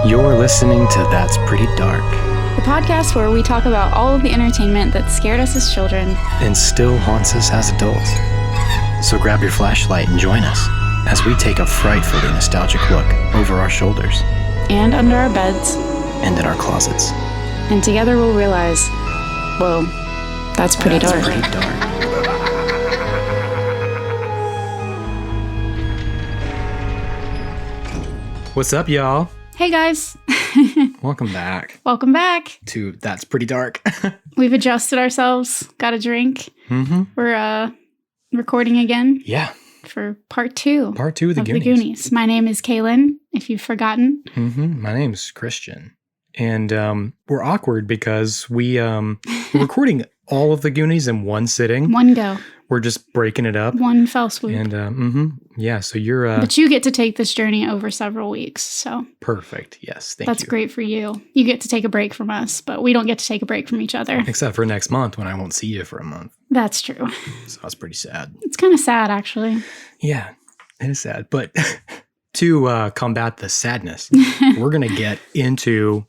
You're listening to That's Pretty Dark, the podcast where we talk about all of the entertainment that scared us as children and still haunts us as adults. So grab your flashlight and join us as we take a frightfully nostalgic look over our shoulders. And under our beds. And in our closets. And together we'll realize, whoa, that's pretty dark. That's pretty dark. What's up, y'all? Hey, guys. Welcome back. Welcome back. To That's Pretty Dark. We've adjusted ourselves. Got a drink. Mm-hmm. We're recording again. Yeah. For part two. Part two of the Goonies. My name is Kaylin, if you've forgotten. Mm-hmm. My name's Christian. And we're awkward because we're recording all of the Goonies in one sitting. One go. We're just breaking it up. One fell swoop. And yeah, so you're but you get to take this journey over several weeks, so perfect. Yes, thank you. That's great for you. You get to take a break from us, but we don't get to take a break from each other. Except for next month when I won't see you for a month. That's true. So that's pretty sad. It's kind of sad, actually. Yeah, it is sad. But to combat the sadness, we're going to get into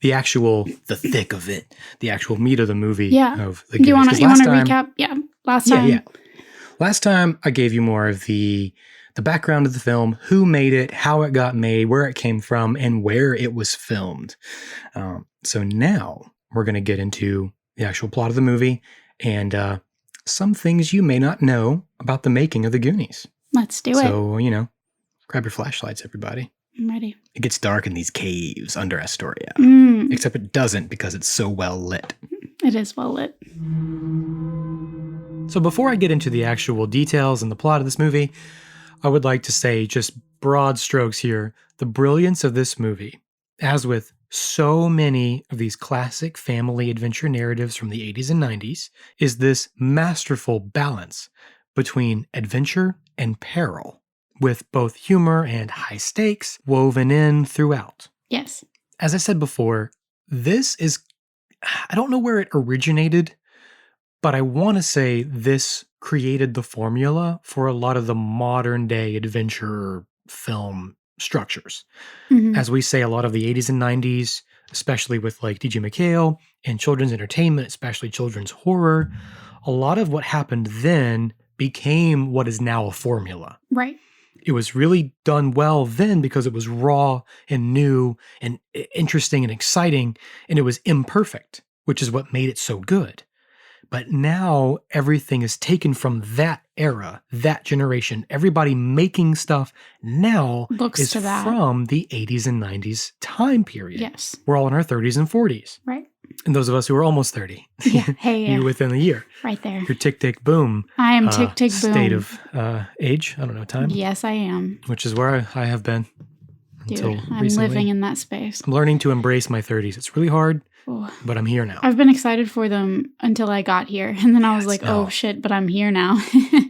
the thick of it, the actual meat of the movie. Yeah. Of the Goonies. You want to recap? Yeah. Last time. Yeah. Last time I gave you more of the background of the film, who made it, how it got made, where it came from, and where it was filmed. So now we're going to get into the actual plot of the movie and some things you may not know about the making of the Goonies. Let's do it. So, grab your flashlights, everybody. I'm ready. It gets dark in these caves under Astoria. Except it doesn't because it's so well lit. It is well lit. So before I get into the actual details and the plot of this movie, I would like to say just broad strokes here, the brilliance of this movie, as with so many of these classic family adventure narratives from the 80s and 90s, is this masterful balance between adventure and peril, with both humor and high stakes woven in throughout. Yes. As I said before, this is, I don't know where it originated, but I want to say this created the formula for a lot of the modern day adventure film structures. Mm-hmm. As we say, a lot of the 80s and 90s, especially with like D.J. McHale and children's entertainment, especially children's horror, a lot of what happened then became what is now a formula. Right. It was really done well then because it was raw and new and interesting and exciting, and it was imperfect, which is what made it so good. But now everything is taken from that era, that generation. Everybody making stuff now is from the 80s and 90s time period. Yes. We're all in our 30s and 40s. Right. And those of us who are almost 30. Yeah. Hey, you within the year. Right there. Your tick, tick, boom. I am tick, tick, boom. State of age. I don't know, time. Yes, I am. Which is where I have been. Dude, until I'm recently. living in that space. I'm learning to embrace my 30s. It's really hard, but I'm here now. I've been excited for them until I got here. And then I was like, oh shit, but I'm here now.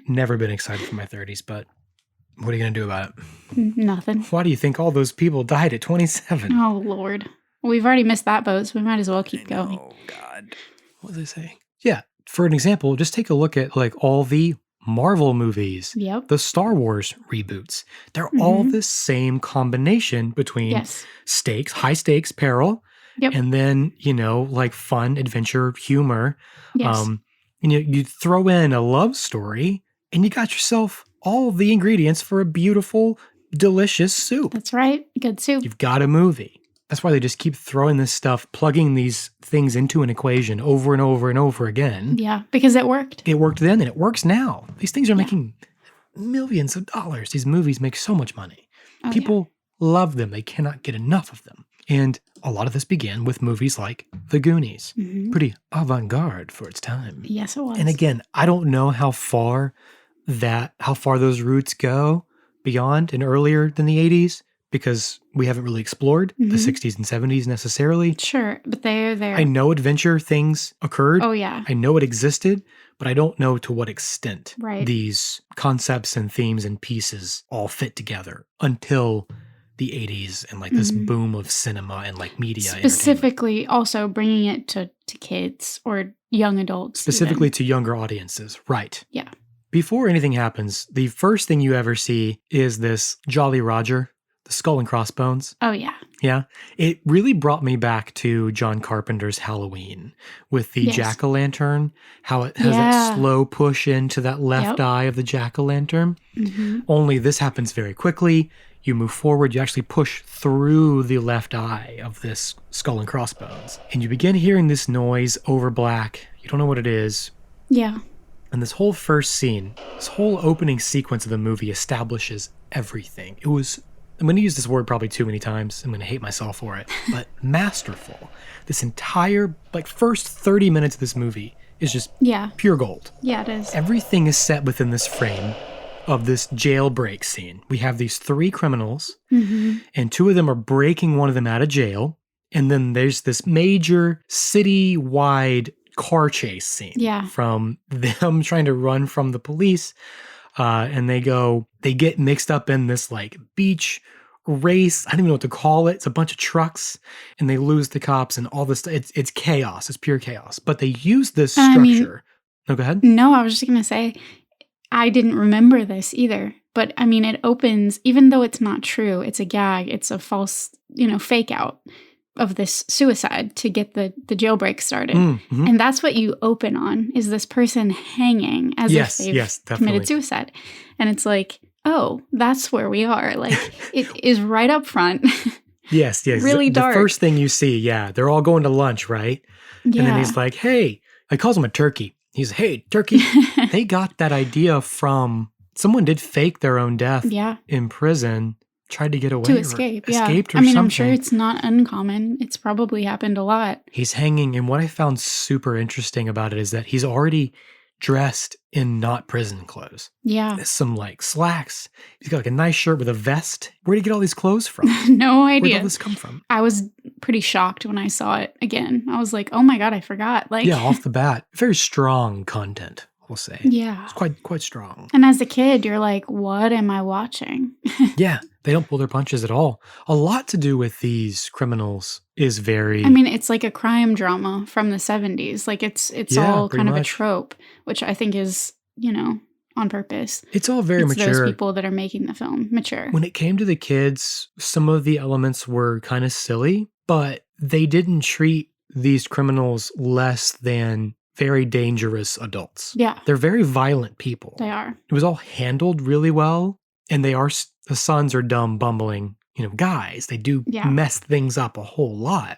Never been excited for my 30s, but what are you going to do about it? Nothing. Why do you think all those people died at 27? Oh, Lord. We've already missed that boat, so we might as well keep going. Oh, God. What was I saying? Yeah. For an example, just take a look at like all the Marvel movies, Yep. the Star Wars reboots. They're all the same combination between stakes, high stakes, peril, and then, like fun, adventure, humor. Yes. You throw in a love story and you got yourself all the ingredients for a beautiful, delicious soup. That's right. Good soup. You've got a movie. That's why they just keep throwing this stuff, plugging these things into an equation over and over and over again. Yeah, because it worked. It worked then and it works now. These things are making millions of dollars. These movies make so much money. People love them. They cannot get enough of them. And a lot of this began with movies like The Goonies. Pretty avant-garde for its time. Yes, it was. And again, I don't know how far those roots go beyond and earlier than the 80s. Because we haven't really explored the 60s and 70s necessarily. Sure, but they're there. I know adventure things occurred. Oh, yeah. I know it existed, but I don't know to what extent Right. these concepts and themes and pieces all fit together until the 80s and like this boom of cinema and like media. Specifically also bringing it to kids or young adults. Specifically to younger audiences. Right. Yeah. Before anything happens, the first thing you ever see is this Jolly Roger the skull and crossbones. Oh, yeah. Yeah. It really brought me back to John Carpenter's Halloween with the Yes. jack-o'-lantern, how it has that slow push into that left eye of the jack-o'-lantern. Mm-hmm. Only this happens very quickly. You move forward, you actually push through the left eye of this skull and crossbones. And you begin hearing this noise over black. You don't know what it is. Yeah. And this whole first scene, this whole opening sequence of the movie establishes everything. It was, I'm going to use this word probably too many times. I'm going to hate myself for it, but masterful. This entire, first 30 minutes of this movie is just pure gold. Yeah, it is. Everything is set within this frame of this jailbreak scene. We have these 3 criminals, and 2 of them are breaking one of them out of jail. And then there's this major city-wide car chase scene from them trying to run from the police. And they get mixed up in this beach race. I don't even know what to call it. It's a bunch of trucks and they lose the cops and all this. It's chaos. It's pure chaos. But they use this structure. No, go ahead. No, I was just going to say, I didn't remember this either. But I mean, it opens, even though it's not true, it's a gag. It's a false, fake out of this suicide to get the jailbreak started. Mm-hmm. And that's what you open on, is this person hanging as if they've committed suicide. And it's like, oh, that's where we are. It is right up front. Yes. Really dark. The first thing you see, they're all going to lunch, right? Yeah. And then he's like, hey, he calls him a turkey. He's, hey, turkey. They got that idea from, someone did fake their own death in prison. Tried to get away. To escape, escaped or something. I'm sure it's not uncommon. It's probably happened a lot. He's hanging, and what I found super interesting about it is that he's already dressed in not prison clothes. Yeah. Some slacks. He's got a nice shirt with a vest. Where'd he get all these clothes from? No idea. Where'd all this come from? I was pretty shocked when I saw it again. I was like, oh my God, I forgot. Off the bat. Very strong content, we'll say. Yeah. It's quite strong. And as a kid, you're like, what am I watching? Yeah. They don't pull their punches at all. A lot to do with these criminals is very... I mean, it's like a crime drama from the 70s. It's all kind of a trope, which I think is, on purpose. It's all very mature. Those people that are making the film mature. When it came to the kids, some of the elements were kind of silly, but they didn't treat these criminals less than very dangerous adults. Yeah. They're very violent people. They are. It was all handled really well, and the sons are dumb, bumbling, guys. They do mess things up a whole lot,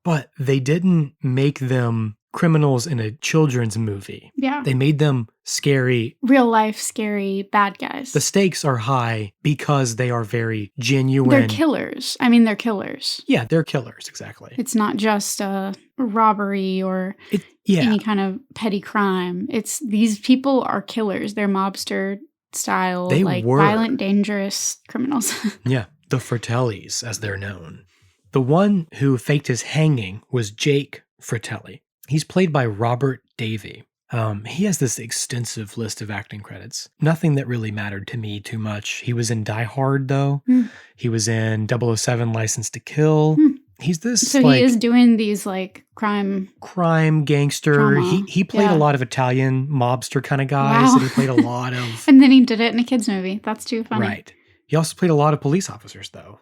but they didn't make them criminals in a children's movie. Yeah. They made them scary. Real life, scary, bad guys. The stakes are high because they are very genuine. They're killers. I mean, they're killers. Yeah, they're killers, exactly. It's not just a robbery or any kind of petty crime. It's these people are killers. They're mobster style, violent, dangerous criminals. Yeah, the Fratellis, as they're known. The one who faked his hanging was Jake Fratelli. He's played by Robert Davey. He has this extensive list of acting credits. Nothing that really mattered to me too much. He was in Die Hard, though. He was in 007 License to Kill. He's this So he is doing these crime gangster. Drama. He played a lot of Italian mobster kind of guys. And he played a lot of... And then he did it in a kids movie. That's too funny. Right. He also played a lot of police officers, though.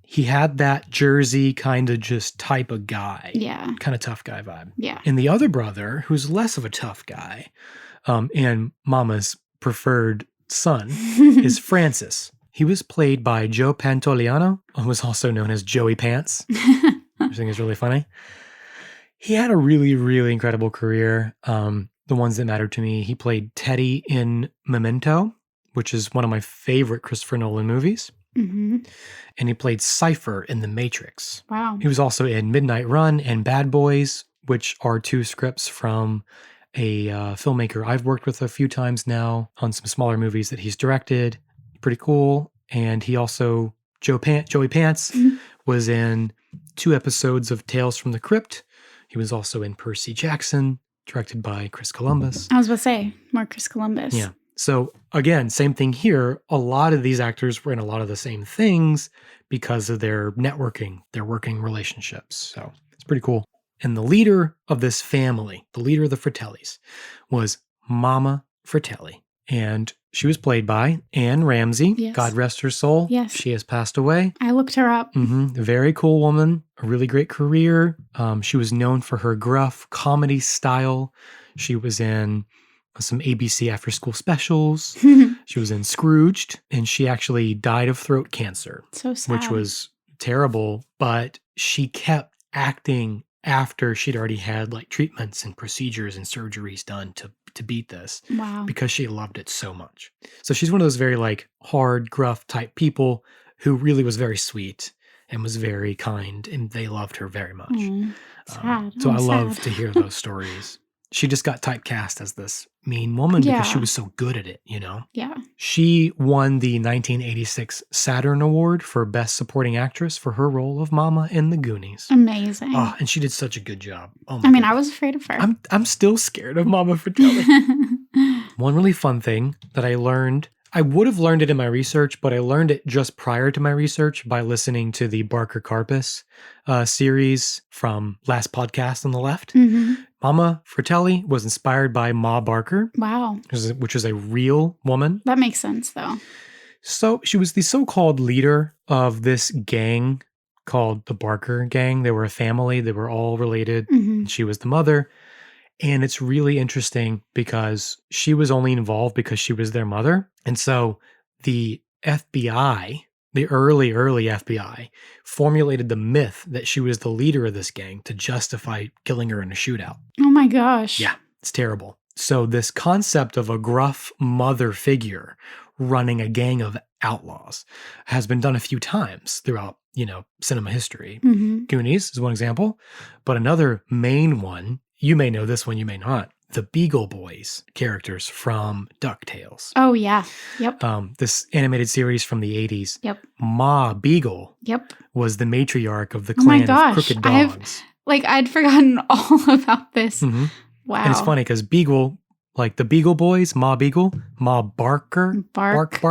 He had that Jersey kind of just type of guy. Yeah. Kind of tough guy vibe. Yeah. And the other brother, who's less of a tough guy, and Mama's preferred son, is Francis. He was played by Joe Pantoliano, who was also known as Joey Pants, which I think is really funny. He had a really, really incredible career. The ones that mattered to me, he played Teddy in Memento, which is one of my favorite Christopher Nolan movies. Mm-hmm. And he played Cypher in The Matrix. Wow. He was also in Midnight Run and Bad Boys, which are 2 scripts from a filmmaker I've worked with a few times now on some smaller movies that he's directed. Pretty cool. And he also, Joey Pants, was in 2 episodes of Tales from the Crypt. He was also in Percy Jackson, directed by Chris Columbus. I was about to say, Marcus Columbus. Yeah. So again, same thing here. A lot of these actors were in a lot of the same things because of their networking, their working relationships. So it's pretty cool. And the leader of this family, the leader of the Fratellis, was Mama Fratelli. And she was played by Anne Ramsey. Yes. God rest her soul. Yes. She has passed away. I looked her up. Very cool woman. A really great career. She was known for her gruff comedy style. She was in some ABC after school specials. She was in Scrooged, and she actually died of throat cancer. So sad. Which was terrible, but she kept acting after she'd already had like treatments and procedures and surgeries done to beat this. Wow. Because she loved it so much. So she's one of those very like hard, gruff type people who really was very sweet and was very kind, and they loved her very much. Sad. So I love sad. to hear those stories. She just got typecast as this mean woman because she was so good at it, you know? Yeah. She won the 1986 Saturn Award for Best Supporting Actress for her role of Mama in the Goonies. Amazing. Oh, and she did such a good job. Oh my I mean, goodness. I was afraid of her. I'm still scared of Mama Fratelli. One really fun thing that I learned, I would have learned it in my research, but I learned it just prior to my research by listening to the Barker Carpus series from last podcast on the left. Mama Fratelli was inspired by Ma Barker. Wow. Which is a real woman. That makes sense, though. So she was the so-called leader of this gang called the Barker Gang. They were a family. They were all related. And she was the mother. And it's really interesting because she was only involved because she was their mother. And so the FBI, the early FBI, formulated the myth that she was the leader of this gang to justify killing her in a shootout. Oh my gosh. Yeah, it's terrible. So this concept of a gruff mother figure running a gang of outlaws has been done a few times throughout, cinema history. Goonies is one example, but another main one, you may know this one, you may not, the Beagle Boys characters from DuckTales. Oh, yeah. Yep. This animated series from the 80s. Yep. Ma Beagle Yep. was the matriarch of the clan of Crooked Dogs. I'd forgotten all about this. Wow. And it's funny because Beagle, like the Beagle Boys, Ma Beagle, Ma Barker. Bark.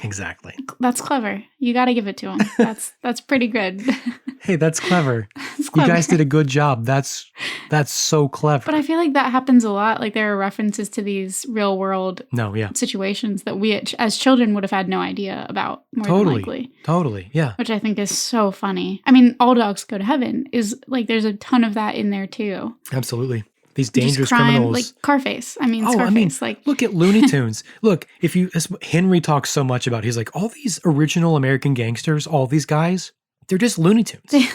Exactly. That's clever. You got to give it to him. That's pretty good. Hey, that's clever. That's clever. You guys did a good job. That's so clever. But I feel like that happens a lot. Like there are references to these real world situations that we as children would have had no idea about more than likely. Totally. Yeah. Which I think is so funny. I mean, All Dogs Go to Heaven is like there's a ton of that in there too. Absolutely. These dangerous crime, criminals. Like Scarface. Scarface. Look at Looney Tunes. Look, as Henry talks so much about, he's like, all these original American gangsters, all these guys, they're just Looney Tunes.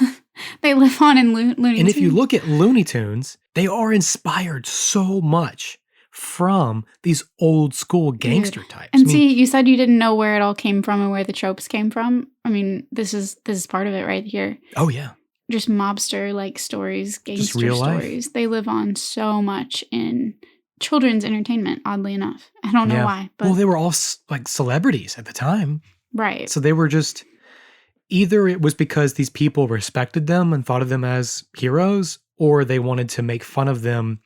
They live on in Looney Tunes. And if you look at Looney Tunes, they are inspired so much from these old school gangster types. And see, you said you didn't know where it all came from and where the tropes came from. I mean, this is part of it right here. Oh, yeah. Just mobster like stories, gangster real stories. Life. They live on so much in children's entertainment, oddly enough. I don't know why. But they were all like celebrities at the time. Right. So they were just, either it was because these people respected them and thought of them as heroes, or they wanted to make fun of them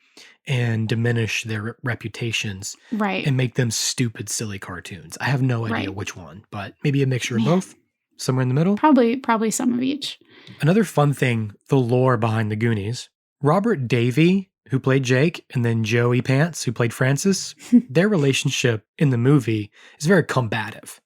and diminish their reputations. Right. And make them stupid, silly cartoons. I have no idea which one, but maybe a mixture of both. Somewhere in the middle? Probably some of each. Another fun thing, the lore behind the Goonies. Robert Davey, who played Jake, and then Joey Pants, who played Francis, their relationship in the movie is very combative.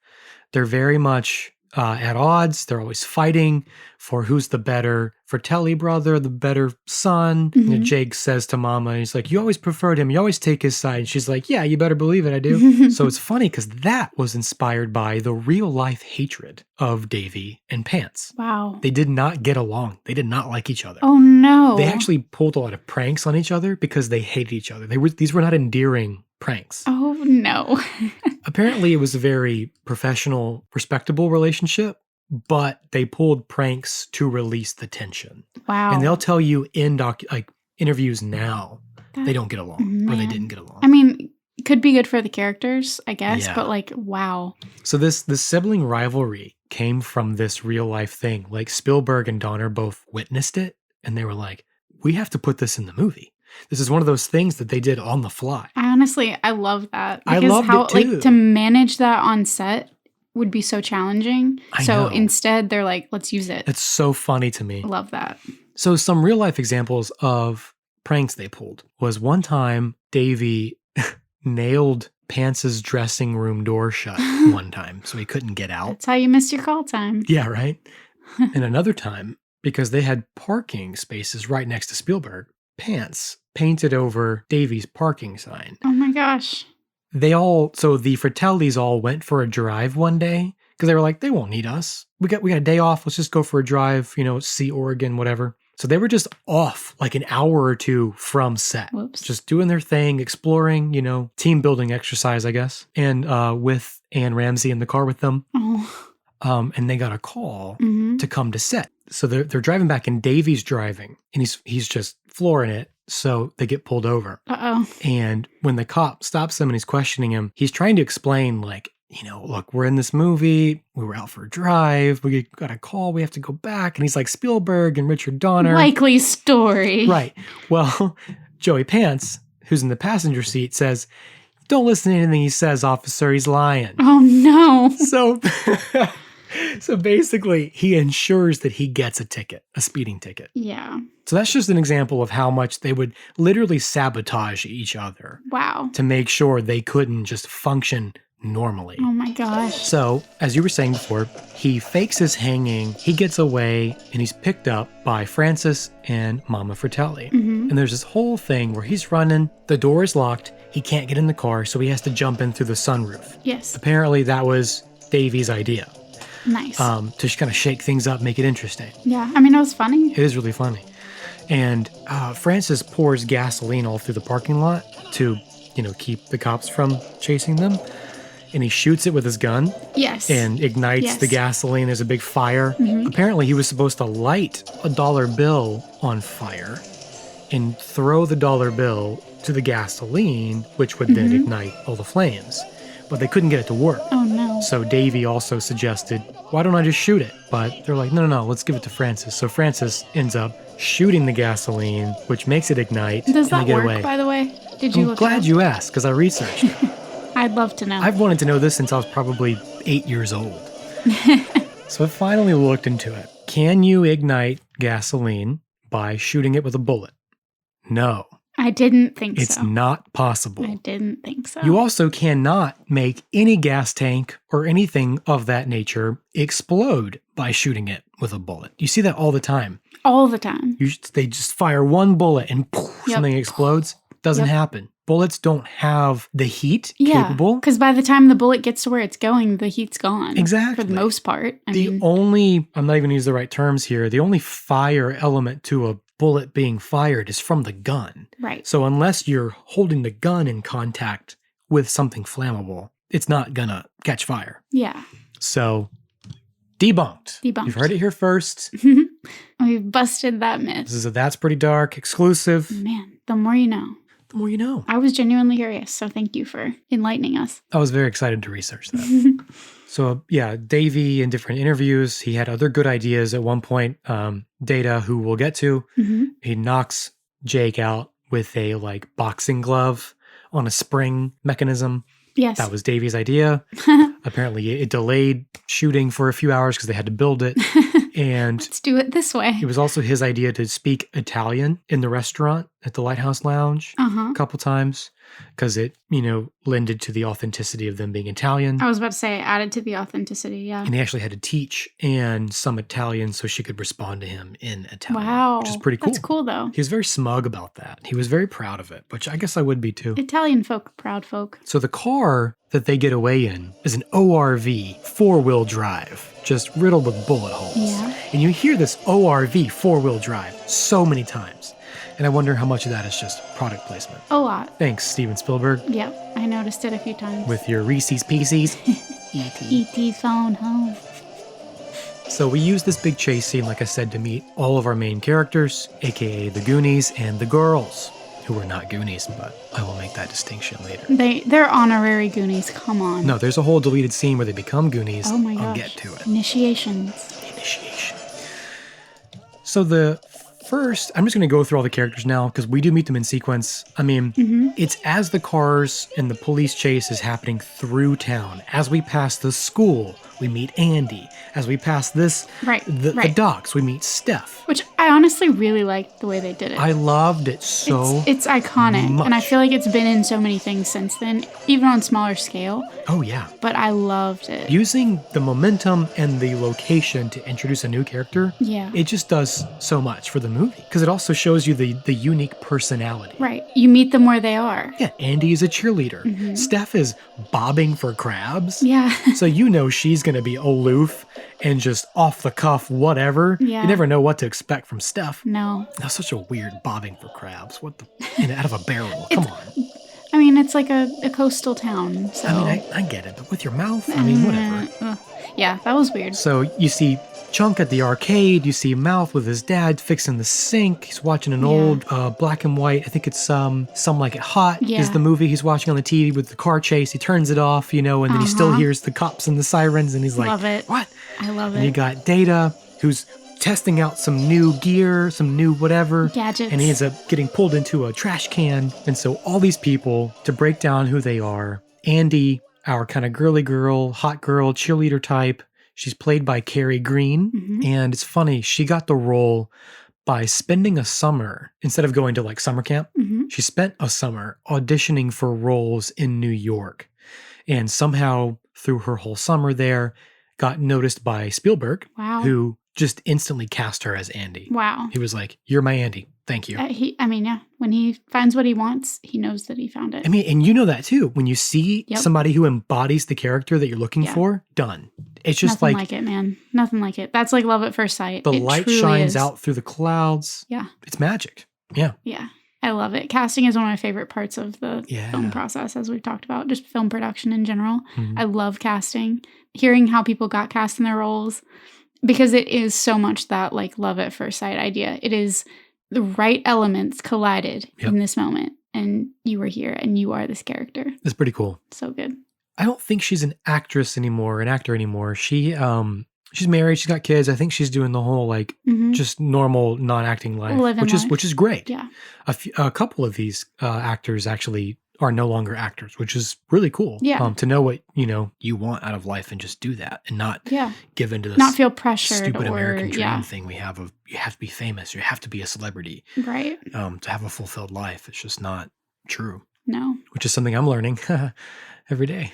They're very much at odds. They're always fighting for who's the better Fratelli brother, the better son. Jake says to Mama, he's like, you always preferred him. You always take his side. And she's like, yeah, you better believe it, I do. So it's funny because that was inspired by the real life hatred of Davy and Pants. Wow. They did not get along. They did not like each other. Oh, no. They actually pulled a lot of pranks on each other because they hated each other. These were not endearing pranks. Oh, no. Apparently, it was a very professional, respectable relationship, but they pulled pranks to release the tension. Wow. And they'll tell you in interviews now they don't get along or they didn't get along. I mean, it could be good for the characters, I guess, but wow. So this sibling rivalry came from this real life thing. Like Spielberg and Donner both witnessed it, and they were like, we have to put this in the movie. This is one of those things that they did on the fly. I love that. Because I loved it too. Like, to manage that on set would be so challenging. I know. Instead, they're like, let's use it. It's so funny to me. I love that. So some real life examples of pranks they pulled was one time Davy nailed Pance's dressing room door shut one time, so he couldn't get out. That's how you missed your call time. Yeah, right? And another time, because they had parking spaces right next to Spielberg, Pance painted over Davy's parking sign. Oh my gosh. So the Fratellis all went for a drive one day because they were like, they won't need us. We got a day off. Let's just go for a drive, see Oregon, whatever. So they were just off like an hour or two from set. Whoops. Just doing their thing, exploring, team building exercise, I guess. And with Anne Ramsey in the car with them. Oh. And they got a call to come to set. So they're driving back and Davy's driving and he's just flooring it. So they get pulled over. Uh-oh. And when the cop stops him and he's questioning him, he's trying to explain like, look, we're in this movie. We were out for a drive. We got a call. We have to go back. And he's like, Spielberg and Richard Donner. Likely story. Right. Well, Joey Pants, who's in the passenger seat, says, don't listen to anything he says, officer. He's lying. Oh, no. So basically, he ensures that he gets a speeding ticket. Yeah. So that's just an example of how much they would literally sabotage each other. Wow. To make sure they couldn't just function normally. Oh my gosh. So, as you were saying before, he fakes his hanging, he gets away, and he's picked up by Francis and Mama Fratelli. And there's this whole thing where he's running, the door is locked, he can't get in the car, so he has to jump in through the sunroof. Yes. Apparently that was Davy's idea. Nice. To just kind of shake things up, make it interesting. Yeah. I mean, it was funny. It is really funny. And Francis pours gasoline all through the parking lot to, keep the cops from chasing them. And he shoots it with his gun. Yes. And ignites the gasoline. There's a big fire. Apparently, he was supposed to light a dollar bill on fire and throw the dollar bill to the gasoline, which would then ignite all the flames. But they couldn't get it to work. Oh, no. So Davy also suggested, why don't I just shoot it? But they're like, no, let's give it to Francis. So Francis ends up shooting the gasoline, which makes it ignite. Does that and they get work, away. by the way? Did you I'm look glad it up? you asked, because I researched it. I'd love to know. I've wanted to know this since I was probably 8 years old. So I finally looked into it. Can you ignite gasoline by shooting it with a bullet? No. I didn't think so. It's not possible. I didn't think so. You also cannot make any gas tank or anything of that nature explode by shooting it with a bullet. You see that all the time. All the time. They just fire one bullet and poof, something explodes. Doesn't happen. Bullets don't have the heat capable. Because by the time the bullet gets to where it's going, the heat's gone. Exactly. For the most part. I'm not even going to use the right terms here. The only fire element to a bullet being fired is from the gun. Right. So unless you're holding the gun in contact with something flammable, it's not going to catch fire. Yeah. So debunked. Debunked. You've heard it here first. We've busted that myth. This is a That's Pretty Dark exclusive. Man, the more you know. The more you know. I was genuinely curious, so thank you for enlightening us. I was very excited to research that. So, yeah, Davey in different interviews, he had other good ideas at one point. Data, who we'll get to, he knocks Jake out with a boxing glove on a spring mechanism. Yes. That was Davey's idea. Apparently, it delayed shooting for a few hours because they had to build it. And let's do it this way. It was also his idea to speak Italian in the restaurant at the Lighthouse Lounge a couple times because it, lended to the authenticity of them being Italian. I was about to say, added to the authenticity, yeah. And he actually had to teach Anne some Italian so she could respond to him in Italian. Wow. Which is pretty cool. That's cool, though. He was very smug about that. He was very proud of it, which I guess I would be too. Italian folk, proud folk. So the car that they get away in is an ORV 4-wheel drive, just riddled with bullet holes. Yeah. And you hear this ORV 4-wheel drive so many times. And I wonder how much of that is just product placement. A lot. Thanks, Steven Spielberg. Yep, I noticed it a few times. With your Reese's Pieces. E.T. E.T. phone home. So we use this big chase scene, like I said, to meet all of our main characters, aka the Goonies and the girls, who were not Goonies, but I will make that distinction later. They're honorary Goonies, come on. No, there's a whole deleted scene where they become Goonies. Oh my gosh. I'll get to it. Initiation. So the first, I'm just going to go through all the characters now because we do meet them in sequence. I mean, it's as the cars and the police chase is happening through town. As we pass the school we meet Andy. As we pass this, Right, the right. docks, we meet Steph. Which I honestly really liked the way they did it. I loved it so It's iconic, much. and I feel like it's been in so many things since then, even on smaller scale. Oh, yeah. But I loved it. Using the momentum and the location to introduce a new character, Yeah. it just does so much for the movie. Because it also shows you the unique personality. Right. You meet them where they are. Yeah, Andy is a cheerleader. Steph is bobbing for crabs. Yeah. So you know she's going to be aloof and just off the cuff, whatever. Yeah. You never know what to expect from Steph. No. That's such a weird bobbing for crabs. What the? And out of a barrel. Come on. I mean, it's like a coastal town, so... I mean, I get it, but with your mouth, I mean, whatever. Yeah, that was weird. So you see Chunk at the arcade, you see Mouth with his dad fixing the sink. He's watching an old black and white, I think it's Some Like It Hot is the movie he's watching on the TV with the car chase. He turns it off, and then he still hears the cops and the sirens, and he's like, Love it. What? I love And you it. got Data, who's testing out some new gear, some new whatever. Gadgets. And he ends up getting pulled into a trash can. And so all these people, to break down who they are, Andy, our kind of girly girl, hot girl, cheerleader type, she's played by Carrie Green. And it's funny, she got the role by spending a summer, instead of going to like summer camp, she spent a summer auditioning for roles in New York. And somehow through her whole summer there, got noticed by Spielberg, Wow. who just instantly cast her as Andy. Wow. He was like, "You're my Andy. Thank you." When he finds what he wants, he knows that he found it. I mean, and you know that too. When you see Yep. somebody who embodies the character that you're looking Yeah. for, done. It's just Nothing like it, man. Nothing like it. That's like love at first sight. the It light truly shines is. out through the clouds. Yeah. It's magic. Yeah. Yeah. I love it. Casting is one of my favorite parts of the Yeah. film process, as we've talked about, just film production in general. Mhm. I love casting, hearing how people got cast in their roles, because it is so much that like love at first sight idea. It is the right elements collided Yep. in this moment, and you were here, and you are this character. It's pretty cool. So good. I don't think she's an actress anymore, an actor anymore. She's married, she's got kids. I think she's doing the whole like Mhm. just normal non-acting life, Living life. which is great. Yeah. A couple of these actors actually are no longer actors, which is really cool. Yeah. To know what you want out of life and just do that, and not Yeah. give into this Not feel pressured stupid or American dream yeah. thing we have of you have to be famous, you have to be a celebrity, Right. to have a fulfilled life. It's just not true, No. which is something I'm learning every day.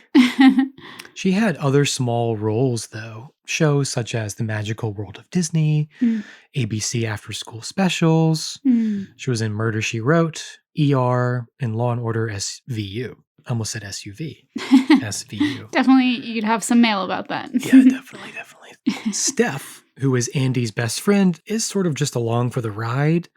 She had other small roles, though. Shows such as The Magical World of Disney, ABC After School Specials. She was in Murder, She Wrote, ER, and Law and Order SVU. I almost said SUV. SVU. Definitely, you'd have some mail about that. Yeah, definitely. Steph, who is Andy's best friend, is sort of just along for the ride,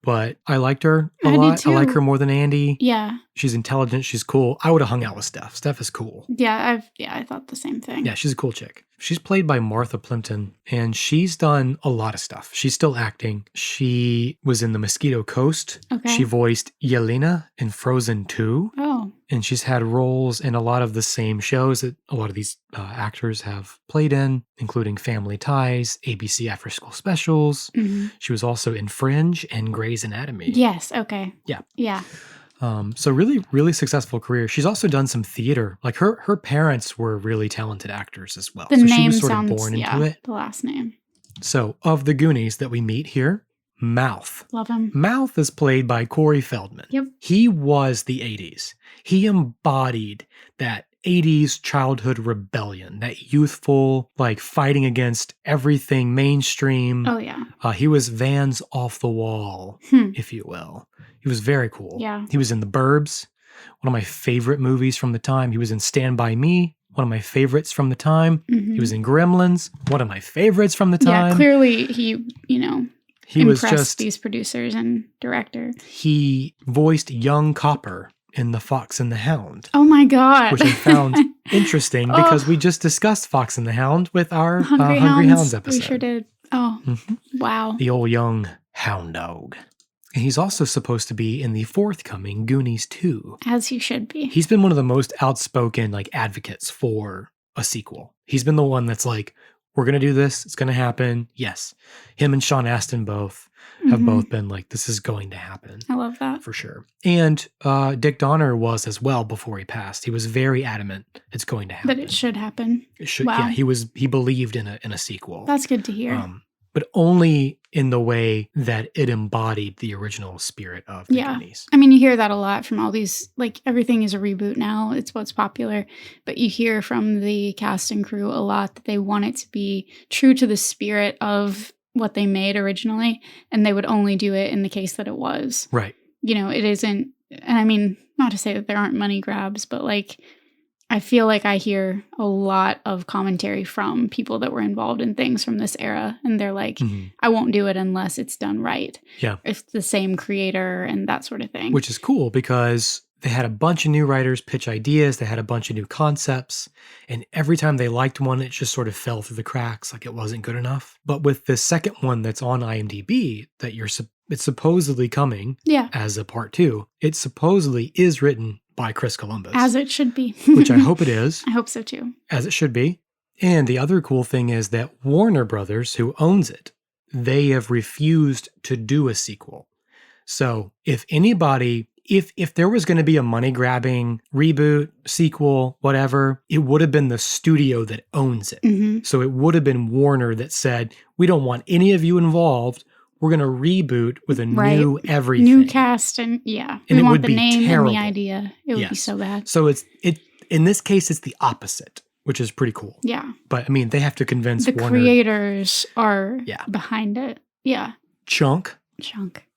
but I liked her a I did lot. I like too. her more than Andy. Yeah. She's intelligent. She's cool. I would have hung out with Steph. Steph is cool. Yeah, I thought the same thing. Yeah, she's a cool chick. She's played by Martha Plimpton, and she's done a lot of stuff. She's still acting. She was in The Mosquito Coast. Okay. She voiced Yelena in Frozen 2. Oh. And she's had roles in a lot of the same shows that a lot of these actors have played in, including Family Ties, ABC After School Specials. She was also in Fringe and Grey's Anatomy. Yes, okay. Yeah. Yeah. So really, really successful career. She's also done some theater. Like her parents were really talented actors as well. The So name she was sort sounds, of born into it. the last name. So of the Goonies that we meet here, Mouth. Love him. Mouth is played by Corey Feldman. Yep. He was the 80s. He embodied that 80s childhood rebellion, that youthful, like fighting against everything mainstream. Oh, yeah. He was Vans off the wall, if you will. He was very cool. Yeah. He was in The Burbs, one of my favorite movies from the time. He was in Stand By Me, one of my favorites from the time. He was in Gremlins, one of my favorites from the time. Yeah, clearly he was impressed just these producers and director. He voiced young Copper in The Fox and the Hound, Oh my God. which I found interesting because we just discussed Fox and the Hound with our Hungry Hungry Hounds. Hounds episode. We sure did. Oh, wow. The old young hound dog. And he's also supposed to be in the forthcoming Goonies 2. As he should be. He's been one of the most outspoken like advocates for a sequel. He's been the one that's like, we're going to do this. It's going to happen. Yes. Him and Sean Astin both have both been like, this is going to happen. I love that. For sure. And Dick Donner was as well before he passed. He was very adamant it's going to happen. That it should happen. It should. Wow. Yeah, he believed in a sequel. That's good to hear. But only in the way that it embodied the original spirit of the Goonies. I mean, you hear that a lot from all these, like, everything is a reboot now. It's what's popular. But you hear from the cast and crew a lot that they want it to be true to the spirit of what they made originally, and they would only do it in the case that it was. Right. You know, it isn't, and I mean, not to say that there aren't money grabs, but like, I feel like I hear a lot of commentary from people that were involved in things from this era, and they're like, I won't do it unless it's done right. Yeah. It's the same creator and that sort of thing. Which is cool because they had a bunch of new writers pitch ideas. They had a bunch of new concepts. And every time they liked one, it just sort of fell through the cracks like it wasn't good enough. But with the second one that's on IMDb that it's supposedly coming as a part 2, it supposedly is written by Chris Columbus. As it should be. Which I hope it is. I hope so too. As it should be. And the other cool thing is that Warner Brothers, who owns it, they have refused to do a sequel. So if anybody, if there was going to be a money-grabbing reboot, sequel, whatever, it would have been the studio that owns it. So it would have been Warner that said, we don't want any of you involved. We're going to reboot with a new everything. New cast and we it want would the be name terrible. and the idea. It would be so bad. So it in this case, it's the opposite, which is pretty cool. Yeah. But I mean, they have to convince the Warner. Creators are behind it. Yeah. Chunk,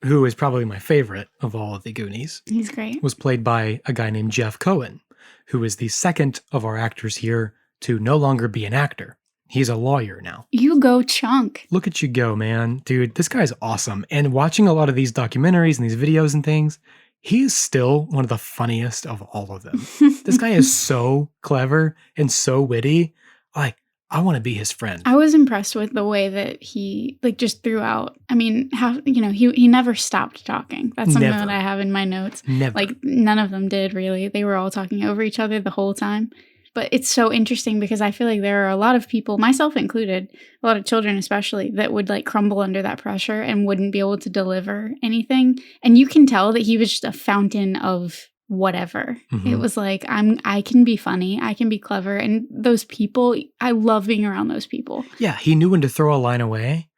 who is probably my favorite of all of the Goonies. He's great. Was played by a guy named Jeff Cohen, who is the second of our actors here to no longer be an actor. He's a lawyer now. You go, Chunk. Look at you go, man. Dude, this guy's awesome. And watching a lot of these documentaries and these videos and things, he is still one of the funniest of all of them. This guy is so clever and so witty. Like, I want to be his friend. I was impressed with the way that he, like, just throughout. I mean, he never stopped talking. That's something that I have in my notes. Never. Like, none of them did, really. They were all talking over each other the whole time. But it's so interesting because I feel like there are a lot of people, myself included, a lot of children especially, that would like crumble under that pressure and wouldn't be able to deliver anything. And you can tell that he was just a fountain of whatever. It was like, I can be funny, I can be clever. And those people, I love being around those people. Yeah, he knew when to throw a line away,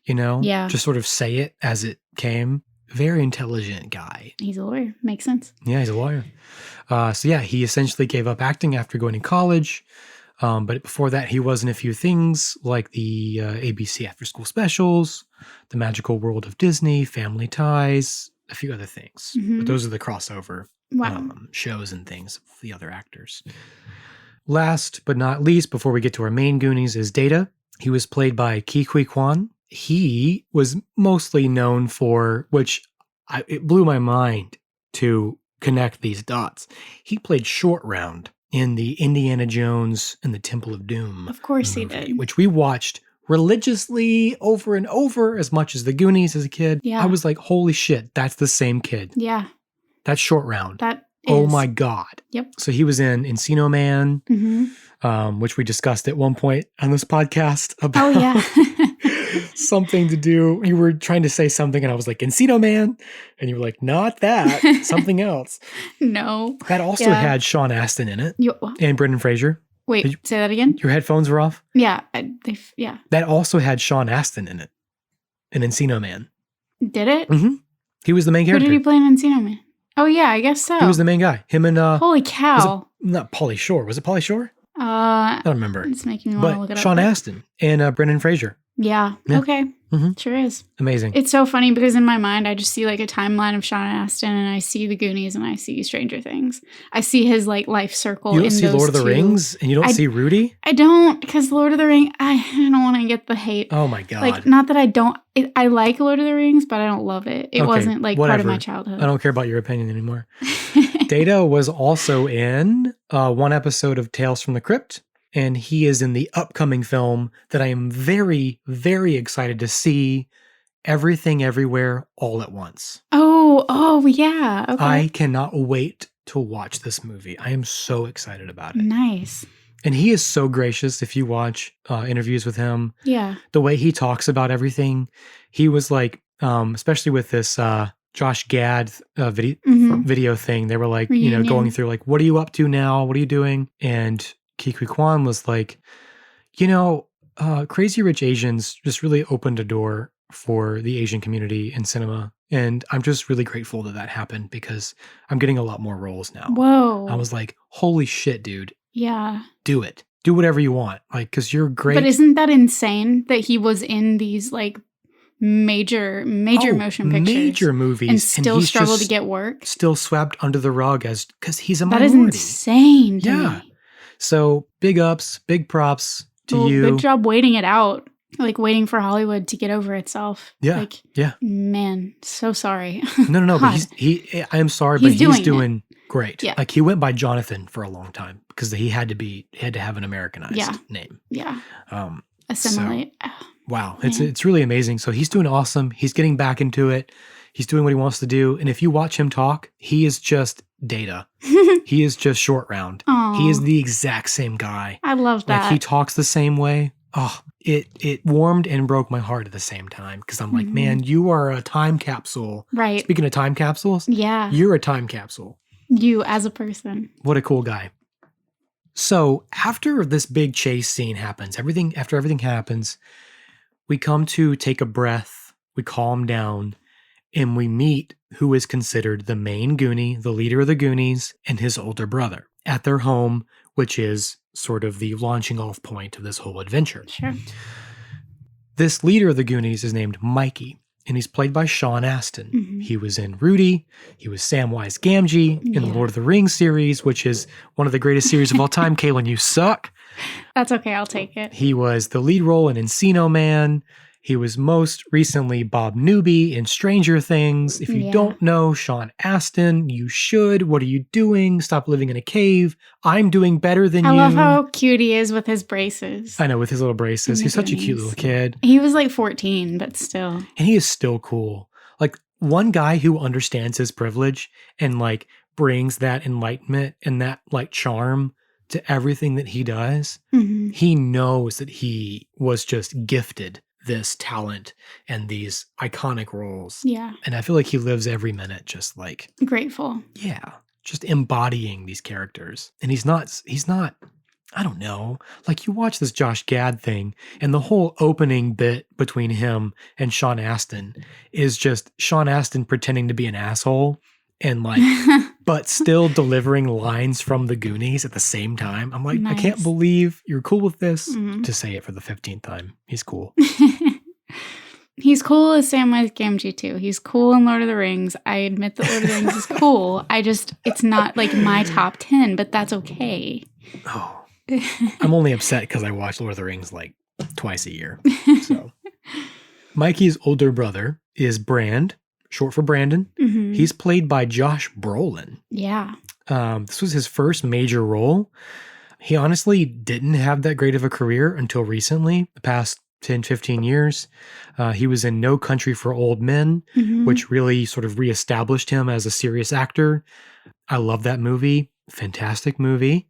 Yeah. Just sort of say it as it came. Very intelligent guy. He's a lawyer. Makes sense. Yeah, he's a lawyer. He essentially gave up acting after going to college. But before that, he was in a few things like the ABC After School Specials, The Magical World of Disney, Family Ties, a few other things. But those are the crossover shows and things of the other actors. Last but not least, before we get to our main Goonies, is Data. He was played by Ke Huy Quan. He was mostly known for, it blew my mind to connect these dots. He played Short Round in the Indiana Jones and the Temple of Doom. Of course movie, he did. Which we watched religiously over and over as much as the Goonies as a kid. Yeah. I was like, holy shit, that's the same kid. Yeah. That's Short Round. That is. Oh my God. Yep. So he was in Encino Man, which we discussed at one point on this podcast about. Oh, yeah. Something to do. You were trying to say something and I was like, Encino Man. And you were like, not that, something else. No. That also had Sean Astin in it and Brendan Fraser. Wait, say that again? Your headphones were off? Yeah. That also had Sean Astin in it. In Encino Man. Did it? He was the main character. Who did he play in Encino Man? Oh, yeah, I guess so. He was the main guy. Him and... Holy cow. Not Pauly Shore. Was it Pauly Shore? I don't remember. It's making me want to look it up. Sean Astin and Brendan Fraser. Yeah. Okay. Sure is. Amazing. It's so funny because in my mind, I just see like a timeline of Sean Astin and I see the Goonies and I see Stranger Things. I see his like life circle. You don't see Lord of the Rings and you don't see Rudy? I don't, because Lord of the Rings, I don't want to get the hate. Oh my God. Like, not that I don't, I like Lord of the Rings, but I don't love it. It wasn't like part of my childhood. I don't care about your opinion anymore. Data was also in one episode of Tales from the Crypt. And he is in the upcoming film that I am very, very excited to see, Everything Everywhere All at Once. Oh, yeah. Okay. I cannot wait to watch this movie. I am so excited about it. Nice. And he is so gracious. If you watch interviews with him, Yeah. the way he talks about everything, he was like, especially with this Josh Gad video thing, they were like, Reunion. going through like, what are you up to now? What are you doing? And Kikui Kwan was like, Crazy Rich Asians just really opened a door for the Asian community in cinema. And I'm just really grateful that happened because I'm getting a lot more roles now. Whoa. I was like, holy shit, dude. Yeah. Do it. Do whatever you want. Like, because you're great. But isn't that insane that he was in these like major motion pictures? Major movies. And still struggled to get work? Still swept under the rug because he's a That minority. is insane to Yeah. me. So big ups, big props to you. Good job waiting it out. Like waiting for Hollywood to get over itself. Yeah. Like, yeah. Man, so sorry. No. But I'm sorry, but he's doing great. Yeah. Like he went by Jonathan for a long time because he had to have an Americanized name. Yeah. Assimilate. So, wow. It's really amazing. So he's doing awesome. He's getting back into it. He's doing what he wants to do. And if you watch him talk, he is just Data. He is just Short Round. Aww. He is the exact same guy. I love that. Like he talks the same way. Oh, it warmed and broke my heart at the same time because I'm like, man, you are a time capsule. Right. Speaking of time capsules, yeah, you're a time capsule. You as a person. What a cool guy. So after this big chase scene happens, after everything happens, we come to take a breath, we calm down, and we meet who is considered the main Goonie, the leader of the Goonies, and his older brother at their home, which is sort of the launching off point of this whole adventure. Sure. This leader of the Goonies is named Mikey, and he's played by Sean Astin. Mm-hmm. He was in Rudy. He was Samwise Gamgee in the Lord of the Rings series, which is one of the greatest series of all time. Kaylin, you suck. That's okay. I'll take it. He was the lead role in Encino Man. He was most recently Bob Newby in Stranger Things. If you don't know Sean Astin, you should. What are you doing? Stop living in a cave. I'm doing better than you. I love how cute he is with his braces. I know, with his little braces. He's such a cute little kid. He was like 14, but still. And he is still cool. Like one guy who understands his privilege and like brings that enlightenment and that like charm to everything that he does. Mm-hmm. He knows that he was just gifted this talent and these iconic roles. Yeah. And I feel like he lives every minute just like grateful. Yeah. Just embodying these characters. And he's not, I don't know. Like you watch this Josh Gad thing and the whole opening bit between him and Sean Astin is just Sean Astin pretending to be an asshole and like, but still delivering lines from the Goonies at the same time. I'm like, I can't believe you're cool with this. To say it for the 15th time. He's cool. He's cool as Samwise Gamgee too. He's cool in Lord of the Rings. I admit that Lord of the Rings is cool. It's not like my top 10, but that's okay. Oh, I'm only upset because I watch Lord of the Rings like twice a year. So Mikey's older brother is Brand, short for Brandon. Mm-hmm. He's played by Josh Brolin. Yeah. This was his first major role. He honestly didn't have that great of a career until recently, the past 10, 15 years. He was in No Country for Old Men, which really sort of reestablished him as a serious actor. I love that movie. Fantastic movie.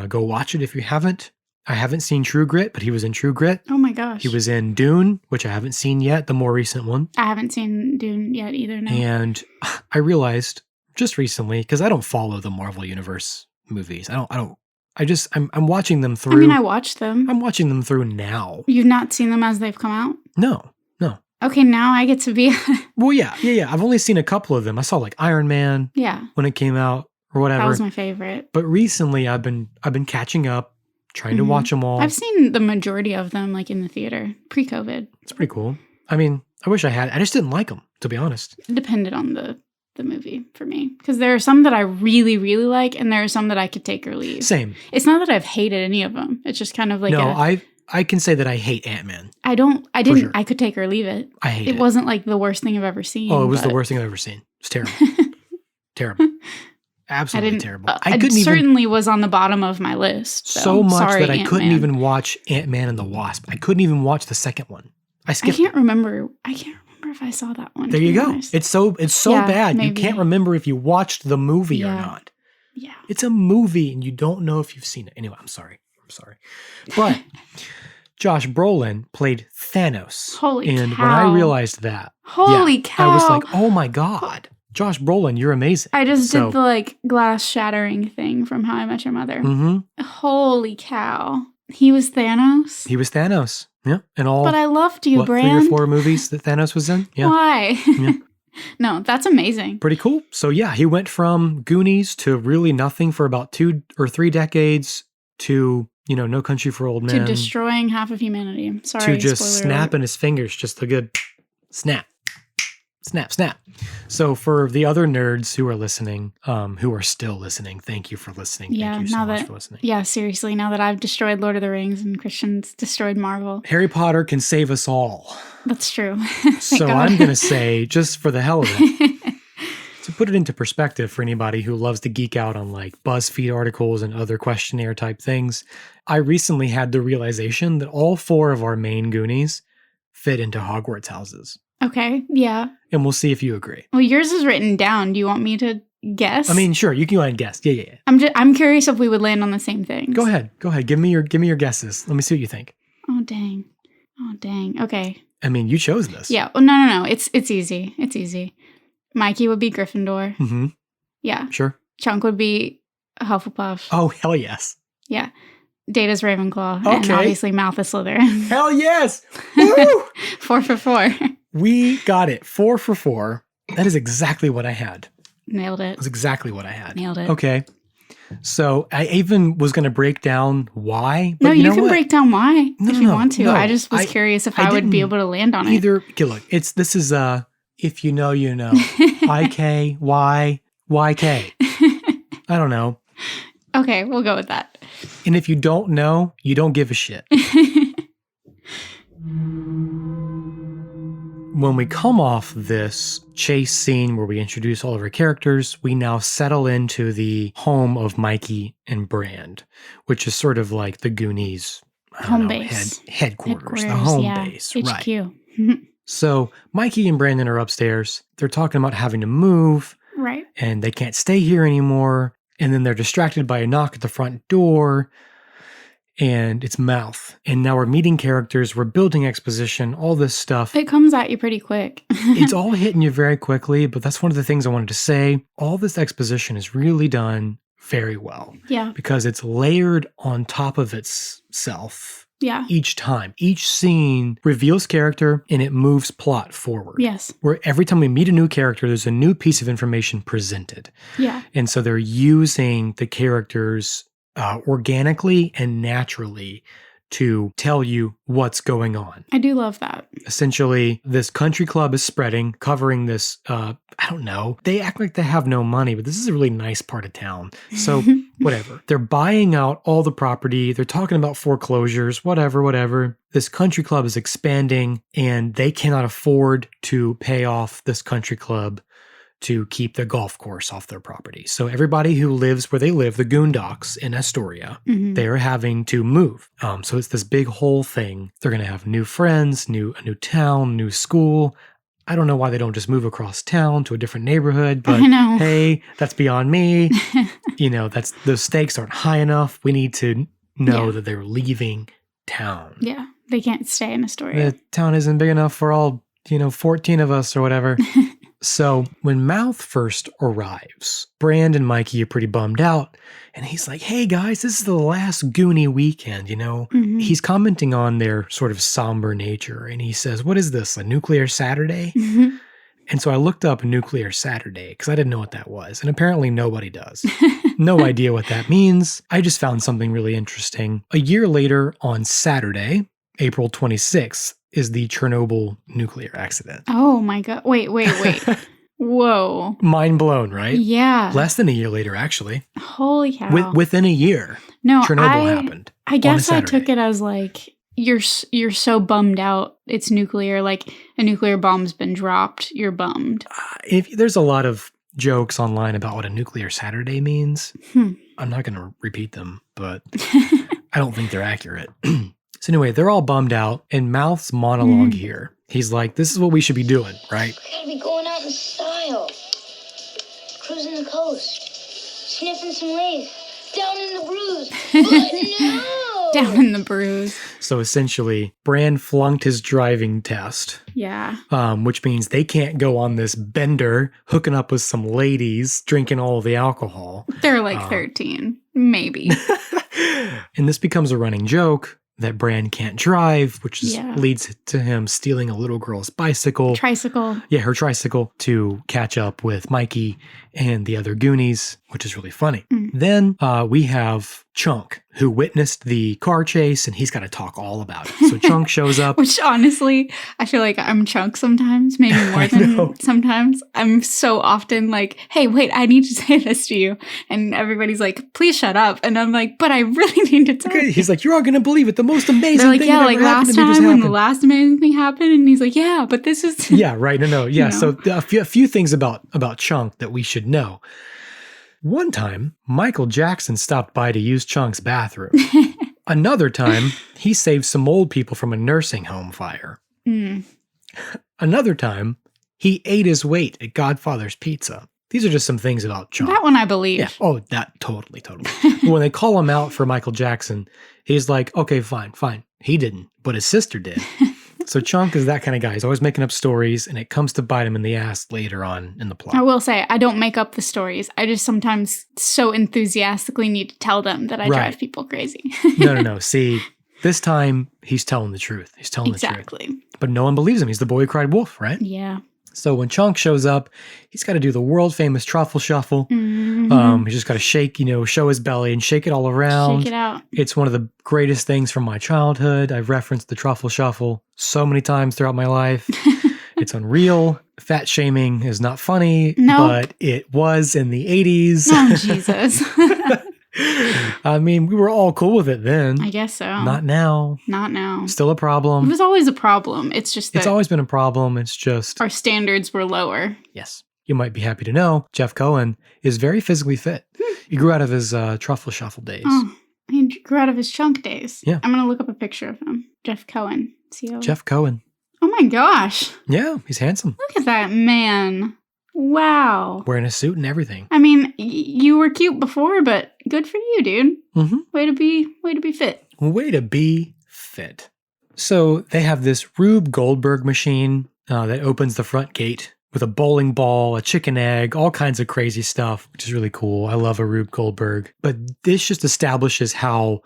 Go watch it if you haven't. I haven't seen True Grit, but he was in True Grit. Oh my gosh. He was in Dune, which I haven't seen yet, the more recent one. I haven't seen Dune yet either, no. And I realized just recently, because I don't follow the Marvel Universe movies. I'm watching them through. I mean, I watched them. I'm watching them through now. You've not seen them as they've come out? No. Okay, now I get to be. Well, yeah. I've only seen a couple of them. I saw like Iron Man. Yeah. When it came out or whatever. That was my favorite. But recently I've been catching up, trying to watch them all. I've seen the majority of them like in the theater pre-COVID. It's pretty cool. I mean, I wish I had. I just didn't like them, to be honest. It depended on the movie for me. Because there are some that I really, really like, and there are some that I could take or leave. Same. It's not that I've hated any of them. It's just kind of like I can say that I hate Ant-Man. I didn't. Sure. I could take or leave it. I hate it. It wasn't like the worst thing I've ever seen. Oh, it was the worst thing I've ever seen. It's terrible. Terrible. Absolutely terrible. I certainly was on the bottom of my list. So much sorry, that I Ant-Man. couldn't even watch Ant-Man and the Wasp. I couldn't even watch the second one. I can't remember if I saw that one. There you go. Honest. It's so bad. Maybe. You can't remember if you watched the movie or not. Yeah. It's a movie and you don't know if you've seen it. Anyway, I'm sorry. I'm sorry. But Josh Brolin played Thanos. Holy and cow. when I realized that, Holy cow. I was like, oh my God, Josh Brolin, you're amazing. I just did the like glass shattering thing from How I Met Your Mother. Mm-hmm. Holy cow. He was Thanos? He was Thanos. Yeah. And all But I loved you, Brand. 3 or 4 movies that Thanos was in. Yeah. Why? Yeah. No, that's amazing. Pretty cool. So yeah, he went from Goonies to really nothing for about 2 or 3 decades to, No Country for Old Men. To destroying half of humanity. Sorry, to just spoiler snapping alert. his fingers, just a good snap, snap, snap. So for the other nerds who are listening, who are still listening, thank you for listening. Yeah, thank you so much for listening. Yeah, seriously, now that I've destroyed Lord of the Rings and Christian's destroyed Marvel. Harry Potter can save us all. That's true. So I'm going to say, just for the hell of it, to put it into perspective for anybody who loves to geek out on like BuzzFeed articles and other questionnaire type things, I recently had the realization that all 4 of our main Goonies fit into Hogwarts houses. Okay, yeah. And we'll see if you agree. Well, yours is written down. Do you want me to guess? I mean, sure, you can go ahead and guess. Yeah. I'm curious if we would land on the same things. Go ahead. Give me your guesses. Let me see what you think. Oh dang. Okay. I mean, you chose this. Yeah. Well, no. It's easy. It's easy. Mikey would be Gryffindor. Mm-hmm. Yeah. Sure. Chunk would be Hufflepuff. Oh, hell yes. Yeah. Data's Ravenclaw. Okay. And obviously Malthus Slytherin. Hell yes. Woo! 4 for 4. We got it. 4 for 4. That is exactly what I had. Nailed it. That's exactly what I had. Nailed it. Okay. So I even was going to break down why. But no, you can what? break down why if you want to. No. I just was curious if I would be able to land on it. Okay, look, this is if you know, you know. IK, Y, YK. I don't know. Okay, we'll go with that. And if you don't know, you don't give a shit. When we come off this chase scene where we introduce all of our characters, we now settle into the home of Mikey and Brand, which is sort of like the Goonies base. Headquarters, the home base. HQ. Right. So Mikey and Brandon are upstairs. They're talking about having to move. Right. And they can't stay here anymore. And then they're distracted by a knock at the front door. And it's Mouth. And now we're meeting characters. We're building exposition, all this stuff. It comes at you pretty quick. It's all hitting you very quickly. But that's one of the things I wanted to say. All this exposition is really done very well. Yeah. Because it's layered on top of itself. Yeah. Each time. Each scene reveals character and it moves plot forward. Yes. Where every time we meet a new character, there's a new piece of information presented. Yeah. And so they're using the characters organically and naturally to tell you what's going on. I do love that. Essentially, this country club is spreading, covering this, I don't know. They act like they have no money, but this is a really nice part of town. So whatever. They're buying out all the property. They're talking about foreclosures, whatever. This country club is expanding and they cannot afford to pay off this country club to keep the golf course off their property. So everybody who lives where they live, the Goondocks in Astoria, they're having to move. So it's this big whole thing. They're going to have new friends, a new town, new school. I don't know why they don't just move across town to a different neighborhood, but hey, that's beyond me. Those stakes aren't high enough. We need to know that they're leaving town. Yeah, they can't stay in Astoria. The town isn't big enough for all, 14 of us or whatever. So when Mouth first arrives, Brand and Mikey are pretty bummed out. And he's like, hey guys, this is the last Goonie weekend, He's commenting on their sort of somber nature. And he says, what is this, a nuclear Saturday? And so I looked up Nuclear Saturday because I didn't know what that was. And apparently nobody does. No idea what that means. I just found something really interesting. A year later on Saturday, April 26th, is the Chernobyl nuclear accident. Oh my God. Wait. Whoa. Mind blown, right? Yeah. Less than a year later, actually. Holy cow. Within a year, Chernobyl happened. I guess I took it as like, you're so bummed out. It's nuclear. Like a nuclear bomb's been dropped. You're bummed. There's a lot of jokes online about what a nuclear Saturday means. I'm not going to repeat them, but I don't think they're accurate. So anyway, they're all bummed out, and Mouth's monologue here. He's like, this is what we should be doing, right? We gotta be going out in style. Cruising the coast. Sniffing some leaves. Down in the brews. But no! Down in the bruise. So essentially, Bran flunked his driving test, Yeah. which means they can't go on this bender hooking up with some ladies, drinking all of the alcohol. They're like 13, maybe. And this becomes a running joke that Bran can't drive, which leads to him stealing a little girl's bicycle. Tricycle. Yeah, her tricycle to catch up with Mikey and the other Goonies, which is really funny. Then we have Chunk, who witnessed the car chase, and he's got to talk all about it. So Chunk shows up. Which honestly, I feel like I'm Chunk sometimes, maybe more than sometimes. I'm so often like, hey, wait, I need to say this to you. And everybody's like, please shut up. And I'm like, but I really need to tell you. He's like, you're all going to believe it. The most amazing They're like, thing yeah, that like ever happened last to me just time when the happened. last amazing thing happened. And he's like, yeah, but this is... Yeah, right. No. Yeah, You know? so a few things about Chunk that we should know. One time, Michael Jackson stopped by to use Chunk's bathroom. Another time, he saved some old people from a nursing home fire. Another time, he ate his weight at Godfather's Pizza. These are just some things about Chunk. That one I believe. Yeah. Oh, that totally. When they call him out for Michael Jackson, he's like, okay, fine. He didn't, but his sister did. So Chunk is that kind of guy. He's always making up stories, and it comes to bite him in the ass later on in the plot. I will say, I don't make up the stories. I just sometimes so enthusiastically need to tell them that I drive people crazy. No. See, this time he's telling the truth. He's telling the truth. Exactly. But no one believes him. He's the boy who cried wolf, right? Yeah. So when Chunk shows up, he's got to do the world famous truffle shuffle. He's just got to shake, show his belly and shake it all around. Shake it out. It's one of the greatest things from my childhood. I've referenced the truffle shuffle so many times throughout my life. It's unreal. Fat shaming is not funny, but it was in the 80s. Oh, Jesus. I mean, we were all cool with it then. I guess so. Not now. Not now. Still a problem. It was always a problem. It's just that It's always been a problem. It's just... our standards were lower. Yes. You might be happy to know Jeff Cohen is very physically fit. He grew out of his truffle shuffle days. Oh, he grew out of his Chunk days. Yeah. I'm going to look up a picture of him. Jeff Cohen. Jeff Cohen. Oh my gosh. Yeah, he's handsome. Look at that man. Wow. Wearing a suit and everything. I mean, you were cute before, but good for you, dude. Mm-hmm. Way to be fit. Way to be fit. So they have this Rube Goldberg machine that opens the front gate with a bowling ball, a chicken egg, all kinds of crazy stuff, which is really cool. I love a Rube Goldberg. But this just establishes how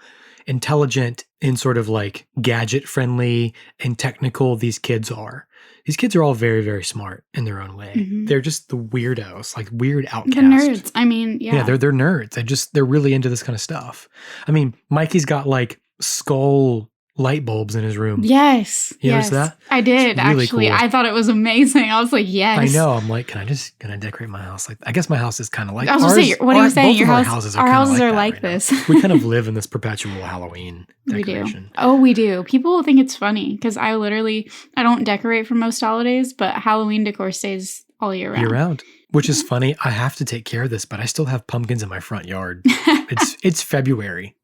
intelligent and sort of like gadget friendly and technical these kids are. These kids are all very, very smart in their own way. Mm-hmm. They're just the weirdos, like weird outcasts. The nerds. I mean, yeah. Yeah, they're nerds. They're really into this kind of stuff. I mean, Mikey's got like skull light bulbs in his room. Yes. You notice that? I did, It's really actually. cool. I thought it was amazing. I was like, yes. I know. I'm like, can I decorate my house? Like, I guess my house is kind of like I was going to say, what are you saying? Both Our of houses kinda are that like right now. this. We kind of live in this perpetual Halloween We decoration. do. Oh, we do. People think it's funny because I don't decorate for most holidays, but Halloween decor stays all year round. Year round. Which is funny. I have to take care of this, but I still have pumpkins in my front yard. It's February.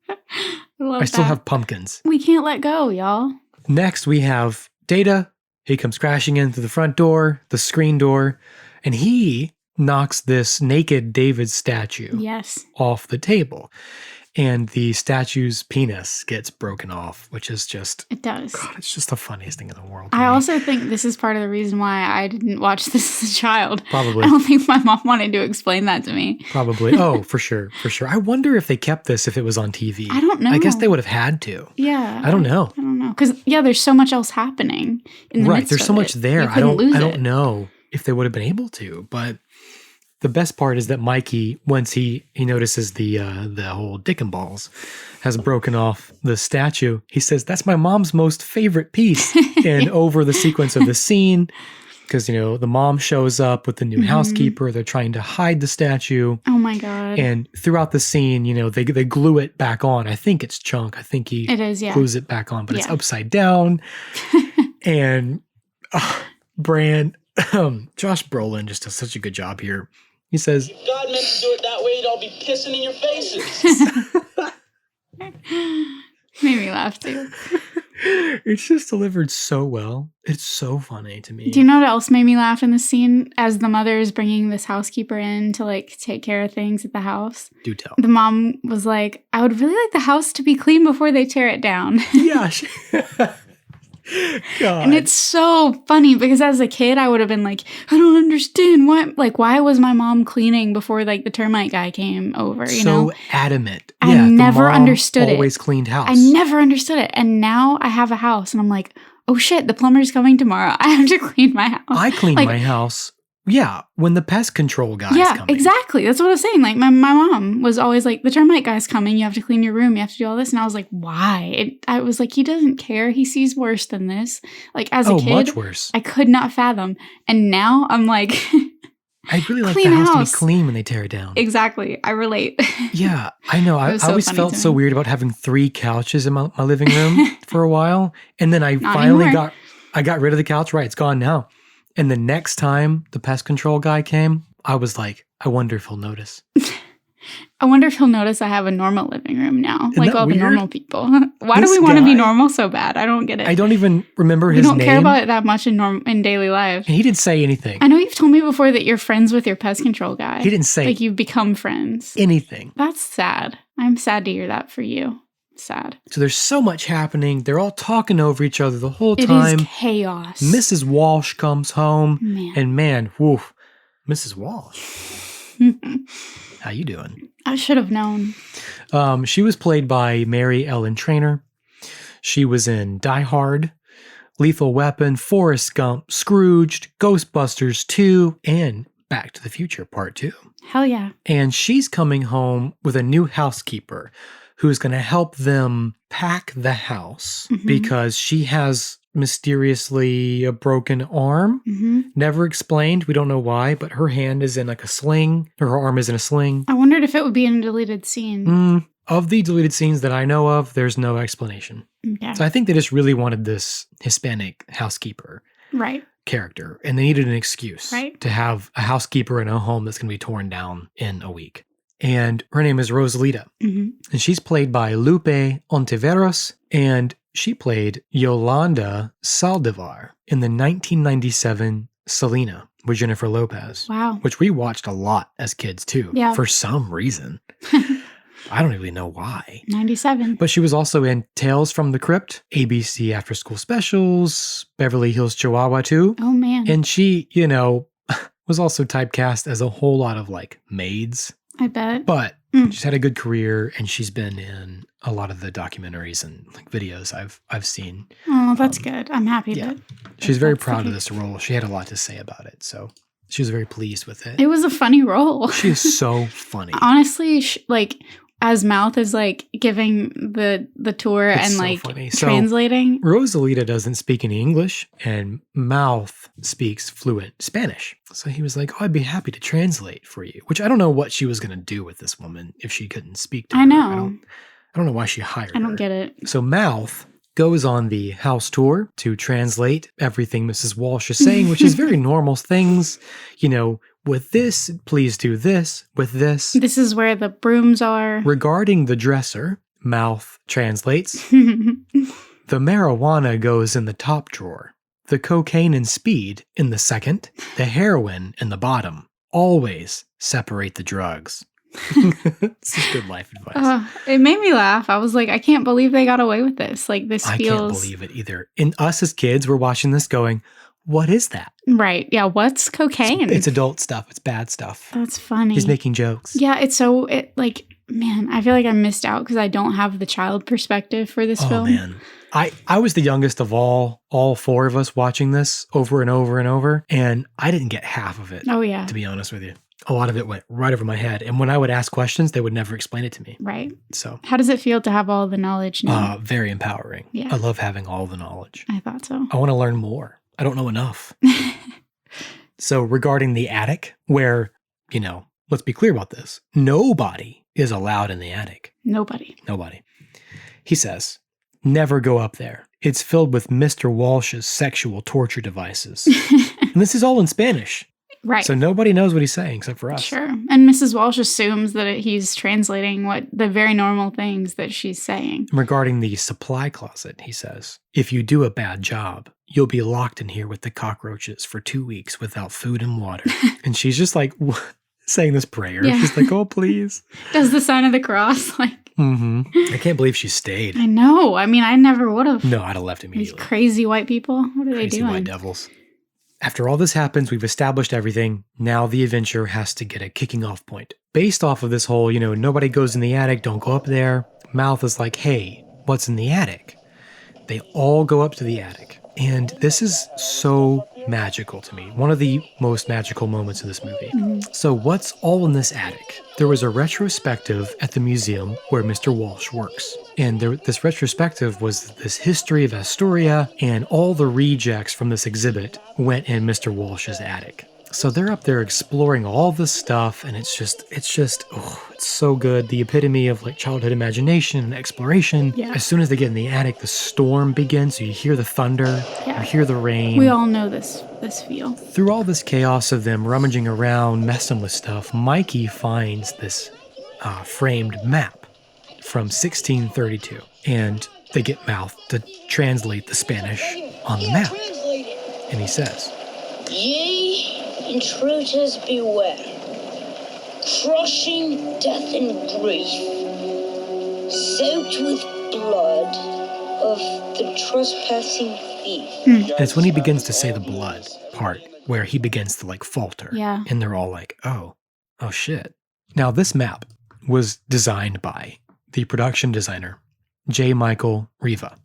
I still have pumpkins. We can't let go, y'all. Next, we have Data. He comes crashing in through the front door, the screen door, and he knocks this naked David statue off the table. And the statue's penis gets broken off, which is just... It does. God, it's just the funniest thing in the world. I also think this is part of the reason why I didn't watch this as a child. Probably. I don't think my mom wanted to explain that to me. Probably. Oh, for sure. For sure. I wonder if they kept this if it was on TV. I don't know. I guess they would have had to. Yeah. I don't know. I don't know. Because, there's so much else happening in the midst There's of so much it. there. You I couldn't lose don't it. know if they would have been able to, but the best part is that Mikey, once he notices the whole dick and balls has broken off the statue, he says, "That's my mom's most favorite piece." And over the sequence of the scene, because, the mom shows up with the new housekeeper, they're trying to hide the statue. Oh my God. And throughout the scene, they glue it back on. I think it's Chunk. I think he glues it back on, but it's upside down. And Bran, Josh Brolin just does such a good job here. He says, If God meant to do it that way, they'll be pissing in your faces. Made me laugh too. It's just delivered so well. It's so funny to me. Do you know what else made me laugh in this scene? As the mother is bringing this housekeeper in to like take care of things at the house, Do tell. the mom was like, I would really like the house to be clean before they tear it down. Yeah. God. And it's so funny because as a kid, I would have been like, I don't understand why was my mom cleaning before like the termite guy came over, you know? So adamant. I Yeah, the never mom understood it. always cleaned house. I never understood it. And now I have a house and I'm like, oh shit, the plumber's coming tomorrow. I have to clean my house. I clean Like, my house. Yeah, when the pest control guy's yeah, coming. exactly. That's what I was saying. Like my mom was always like, the termite guy's coming. You have to clean your room. You have to do all this. And I was like, why? I was like, he doesn't care. He sees worse than this. Like as a kid, much worse. I could not fathom. And now I'm like, I'd really like clean the house house. to be clean when they tear it down. exactly. I relate. Yeah, I know. I was so always funny felt to so me. weird about having 3 couches in my living room for a while. And then I Not finally anymore. got rid of the couch. Right, it's gone now. And the next time the pest control guy came, I was like, I wonder if he'll notice. I wonder if he'll notice I have a normal living room now, Isn't like that all the weird? normal people. Why do This we want to be guy- normal so bad? I don't get it. I don't even remember we his don't name. care about it that much in daily life. And he didn't say anything. I know you've told me before that you're friends with your pest control guy. He didn't say like you've become friends. anything. That's sad. I'm sad to hear that for you. Sad. So there's so much happening. They're all talking over each other the whole It time. is chaos. Mrs. Walsh comes home, Man. and man, woof, Mrs. Walsh, how you doing? I should have known. She was played by Mary Ellen Trainor. She was in Die Hard, Lethal Weapon, Forrest Gump, Scrooged, Ghostbusters 2, and Back to the Future Part 2. Hell yeah. And she's coming home with a new housekeeper who's going to help them pack the house Mhm. because she has mysteriously a broken arm. hmm Never explained. We don't know why, but her hand is in like a sling, or her arm is in a sling. I wondered if it would be in a deleted scene. Of the deleted scenes that I know of, there's no explanation. Okay. So I think they just really wanted this Hispanic housekeeper Right. character, and they needed an excuse Right. to have a housekeeper in a home that's going to be torn down in a week. And her name is Rosalita, hmm and she's played by Lupe Ontiveros, and she played Yolanda Saldivar in the 1997 Selena with Jennifer Lopez, Wow. which we watched a lot as kids too, Yeah. for some reason. I don't really know why. 97. But she was also in Tales from the Crypt, ABC After School Specials, Beverly Hills Chihuahua 2. Oh man. And she, was also typecast as a whole lot of like maids. I bet. But Mm. she's had a good career, and she's been in a lot of the documentaries and like videos I've seen. Oh, that's good. I'm happy yeah. that She's very that's the proud of case. this role. She had a lot to say about it, so she was very pleased with it. It was a funny role. She is so funny. Honestly, like as Mouth is like giving the tour It's and so like funny. So- translating. Rosalita doesn't speak any English, and Mouth speaks fluent Spanish. So he was like, "Oh, I'd be happy to translate for you." Which I don't know what she was going to do with this woman if she couldn't speak to her. I know. I don't know why she hired her. I don't get it. So Mouth goes on the house tour to translate everything Mrs. Walsh is saying, which is very normal things. With this, please do this. With this. This is where the brooms are. Regarding the dresser, Mouth translates, the marijuana goes in the top drawer, the cocaine and speed in the second, the heroin in the bottom. Always separate the drugs. This is good life advice. It made me laugh. I was like, I can't believe they got away with this. Like this I feels can't believe it either. And us as kids, we're watching this going, what is that? right. Yeah. What's cocaine? It's adult stuff. It's bad stuff. That's funny. He's making jokes. Yeah. Man, I feel like I missed out because I don't have the child perspective for this Oh, film. man. I was the youngest of all 4 of us watching this over and over and over, and I didn't get half of it, Oh yeah. to be honest with you. A lot of it went right over my head, and when I would ask questions, they would never explain it to me. Right. So, How does it feel to have all the knowledge now? very empowering. Yeah. I love having all the knowledge. I thought so. I want to learn more. I don't know enough. So regarding the attic, where, let's be clear about this. Nobody is allowed in the attic. Nobody. Nobody. He says, never go up there. It's filled with Mr. Walsh's sexual torture devices. And this is all in Spanish. Right. So nobody knows what he's saying except for us. Sure. And Mrs. Walsh assumes that he's translating what the very normal things that she's saying. Regarding the supply closet, he says, if you do a bad job, you'll be locked in here with the cockroaches for 2 weeks without food and water. And she's just like saying this prayer. Yeah. She's like, oh, please. Does the sign of the cross. I can't believe she stayed. I know. I mean, I never would have. No, I'd have left These immediately. crazy white people. What are they Crazy doing? white devils. After all this happens, we've established everything. Now the adventure has to get a kicking off point. Based off of this whole, nobody goes in the attic, don't go up there. Mouth is like, hey, what's in the attic? They all go up to the attic. And this is so magical to me. One of the most magical moments in this movie. So what's all in this attic? There was a retrospective at the museum where Mr. Walsh works. And this retrospective was this history of Astoria, and all the rejects from this exhibit went in Mr. Walsh's attic. So they're up there exploring all this stuff, and it's just, it's so good. The epitome of like childhood imagination and exploration. Yeah. As soon as they get in the attic, the storm begins. So you hear the thunder, Yeah. you hear the rain. We all know this feel. Through all this chaos of them rummaging around, messing with stuff, Mikey finds this framed map from 1632. And they get Mouth to translate the Spanish on the map. And he says, Ye intruders beware, crushing death and grief, soaked with blood of the trespassing thief. and it's when he begins to say the blood part where he begins to like falter. Yeah. And they're all like, oh shit. Now this map was designed by the production designer, J. Michael Riva.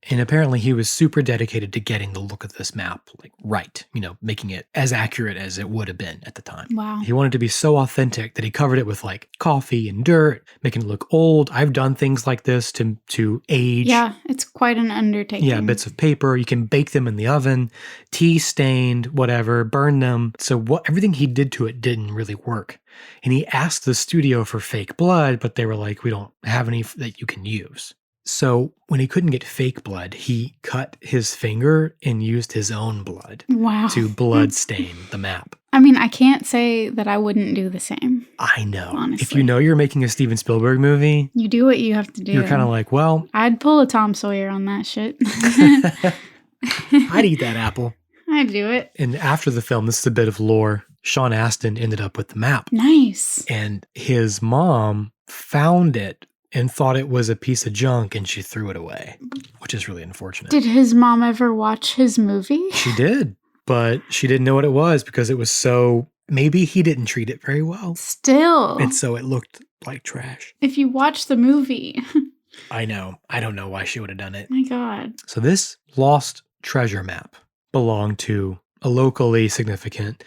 And apparently he was super dedicated to getting the look of this map like right, making it as accurate as it would have been at the time. Wow. He wanted to be so authentic that he covered it with like coffee and dirt, making it look old. I've done things like this to age. Yeah, it's quite an undertaking. Yeah, bits of paper. You can bake them in the oven, tea stained, whatever, burn them. So everything he did to it didn't really work. And he asked the studio for fake blood, but they were like, we don't have any that you can use. So when he couldn't get fake blood, he cut his finger and used his own blood Wow. to blood stain the map. I mean, I can't say that I wouldn't do the same. I know. Honestly. If you know you're making a Steven Spielberg movie, You do what you have to do. you're kind of like, well, I'd pull a Tom Sawyer on that shit. I'd eat that apple. I'd do it. And after the film, this is a bit of lore. Sean Astin ended up with the map. Nice. And his mom found it and thought it was a piece of junk and she threw it away, which is really unfortunate. Did his mom ever watch his movie? She did, but she didn't know what it was because it was maybe he didn't treat it very well. Still. And so it looked like trash. If you watch the movie. I know. I don't know why she would have done it. My God. So this lost treasure map belonged to a locally significant,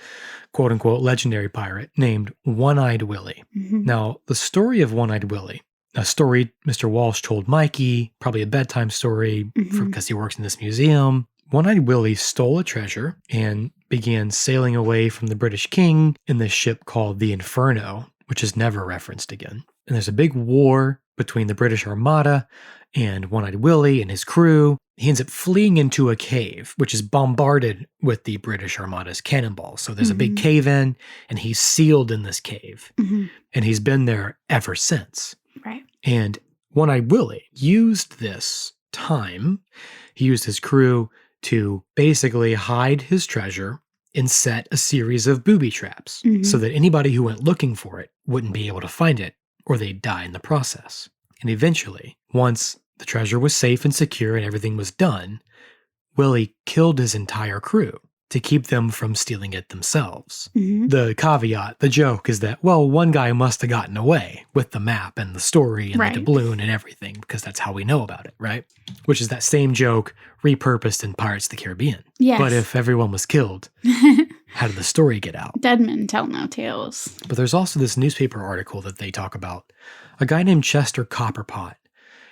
quote unquote, legendary pirate named One-Eyed Willie. Mhm. Now, the story of One-Eyed Willie, a story Mr. Walsh told Mikey, probably a bedtime story Mhm. because he works in this museum. One-Eyed Willie stole a treasure and began sailing away from the British king in this ship called the Inferno, which is never referenced again. And there's a big war between the British Armada and One-Eyed Willie and his crew. He ends up fleeing into a cave, which is bombarded with the British Armada's cannonballs. So there's a big Mhm. cave in, and he's sealed in this cave. Mhm. And he's been there ever since. Right. And One-Eyed Willie used this time, he used his crew to basically hide his treasure and set a series of booby traps Mhm. so that anybody who went looking for it wouldn't be able to find it or they'd die in the process. And eventually, once the treasure was safe and secure and everything was done, Willie killed his entire crew to keep them from stealing it themselves. Mhm. The caveat, the joke is that, well, one guy must have gotten away with the map and the story and Right. the doubloon and everything because that's how we know about it, right? Which is that same joke repurposed in Pirates of the Caribbean. Yes. But if everyone was killed, how did the story get out? Dead men tell no tales. But there's also this newspaper article that they talk about. A guy named Chester Copperpot.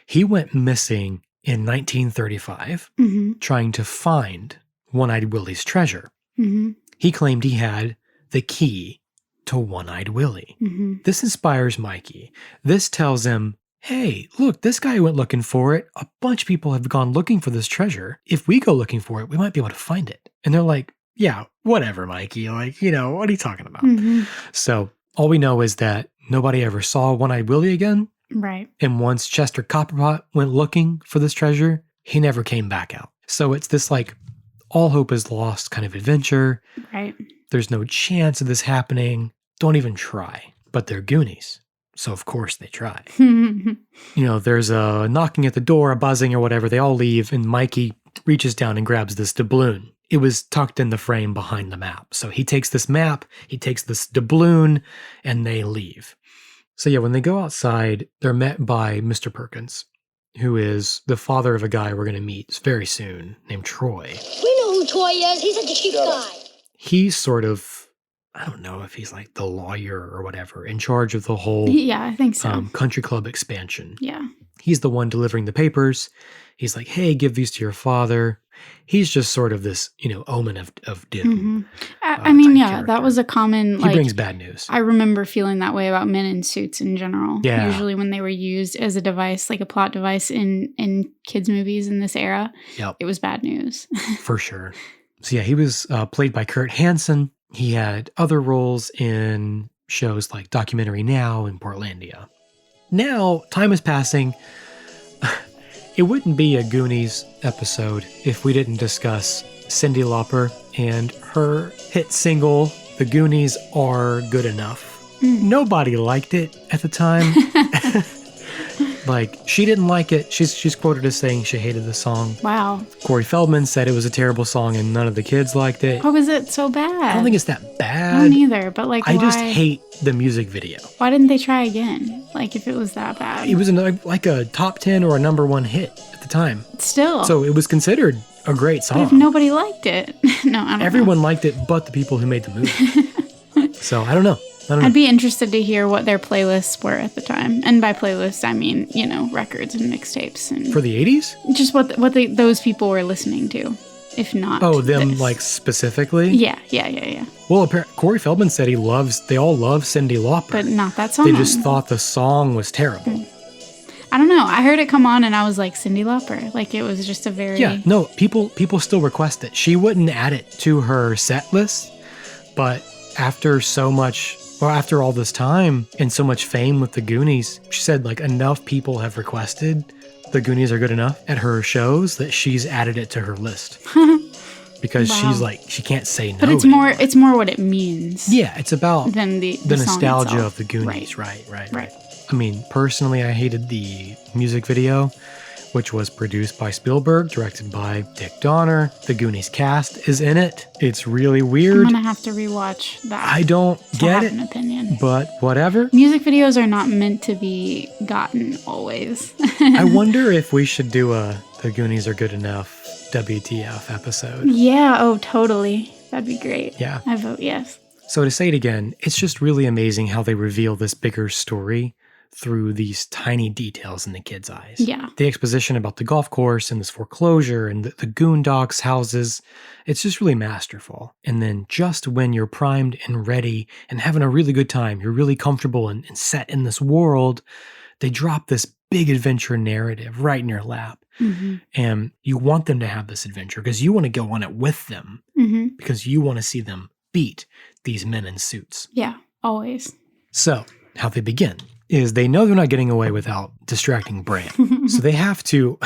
He went missing in 1935 Mm-hmm. trying to find One-Eyed Willie's treasure. Mm-hmm. He claimed he had the key to One-Eyed Willie. Mm-hmm. This inspires Mikey. This tells him, hey, look, this guy went looking for it. A bunch of people have gone looking for this treasure. If we go looking for it, we might be able to find it. And they're like, yeah, whatever, Mikey. Like, what are you talking about? Mhm. So all we know is that nobody ever saw One-Eyed Willie again. Right. And once Chester Copperpot went looking for this treasure, he never came back out. So it's this like all hope is lost kind of adventure. Right. There's no chance of this happening. Don't even try. But they're Goonies. So of course they try. There's a knocking at the door, a buzzing or whatever. They all leave and Mikey reaches down and grabs this doubloon. It was tucked in the frame behind the map. So he takes this map, he takes this doubloon, and they leave. So yeah, when they go outside, they're met by Mr. Perkins, who is the father of a guy we're going to meet very soon, named Troy. We know who Troy is. He's such a cheap guy. He's sort of, I don't know if he's like the lawyer or whatever, in charge of the whole Yeah, I think so. country club expansion. Yeah. He's the one delivering the papers. He's like, hey, give these to your father. He's just sort of this, omen of doom. I mean, type yeah, character. that was a common, He brings bad news. I remember feeling that way about men in suits in general. Yeah. Usually when they were used as a device, like a plot device in kids' movies in this era, Yep. it was bad news. For sure. So yeah, he was played by Kurt Hansen. He had other roles in shows like Documentary Now and Portlandia. Now, time is passing. It wouldn't be a Goonies episode if we didn't discuss Cyndi Lauper and her hit single, The Goonies Are Good Enough. Nobody liked it at the time. Like, she didn't like it. She's quoted as saying she hated the song. Wow. Corey Feldman said it was a terrible song and none of the kids liked it. How was it so bad? I don't think it's that I bad. don't either, but like, I why? just hate the music video. Why didn't they try again? Like, if it was that bad. It was like a top 10 or a number 1 hit at the time. Still. So it was considered a great But if song. nobody liked it. No, I don't know. Everyone liked it but the people who made the movie. So I don't know. I'd be interested to hear what their playlists were at the time. And by playlists, I mean, records and mixtapes. And For the 80s? just what those people were listening to, if not Oh, them this. like specifically? Yeah. Well, Corey Feldman said they all love Cyndi Lauper. But not that song. They just thought the song was terrible. I don't know. I heard it come on and I was like, Cyndi Lauper. Like, it was just a very... Yeah, no, people still request it. She wouldn't add it to her set list, but after all this time and so much fame with the Goonies, she said like enough people have requested The Goonies Are Good Enough at her shows that she's added it to her list. Because Wow. she's like, she can't say no. But it's anymore. more what it means Yeah, it's about than the song nostalgia itself. of the Goonies. Right. Right. I mean, personally, I hated the music video, which was produced by Spielberg, directed by Dick Donner. The Goonies cast is in it. It's really weird. I'm gonna have to rewatch that. I don't to get have it, an opinion. but whatever. Music videos are not meant to be gotten always. I wonder if we should do a The Goonies Are Good Enough WTF episode. Yeah, oh, totally. That'd be great. Yeah. I vote yes. So to say it again, it's just really amazing how they reveal this bigger story through these tiny details in the kids' eyes. Yeah. The exposition about the golf course and this foreclosure and the Goondocks houses, it's just really masterful. And then just when you're primed and ready and having a really good time, you're really comfortable and set in this world, they drop this big adventure narrative right in your lap. Mm-hmm. And you want them to have this adventure because you want to go on it with them Mm-hmm. because you want to see them beat these men in suits. Yeah, always. So, how they begin is they know they're not getting away without distracting Bran. So they have to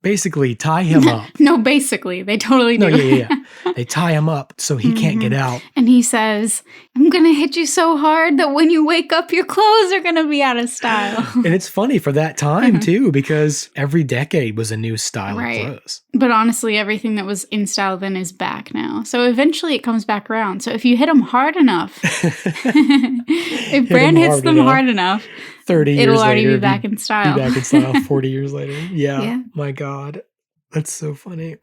basically tie him up. No, basically, they totally do. No, yeah. They tie him up so he can't get out. And he says, I'm going to hit you so hard that when you wake up, your clothes are going to be out of style. And it's funny for that time, too, because every decade was a new style Right. of clothes. But honestly, everything that was in style then is back now. So eventually it comes back around. So if you hit them hard enough, if Bran hits them hard enough, 30 years it'll already later, be back in style. Be back in style 40 years later. Yeah. Yeah. My God. That's so funny.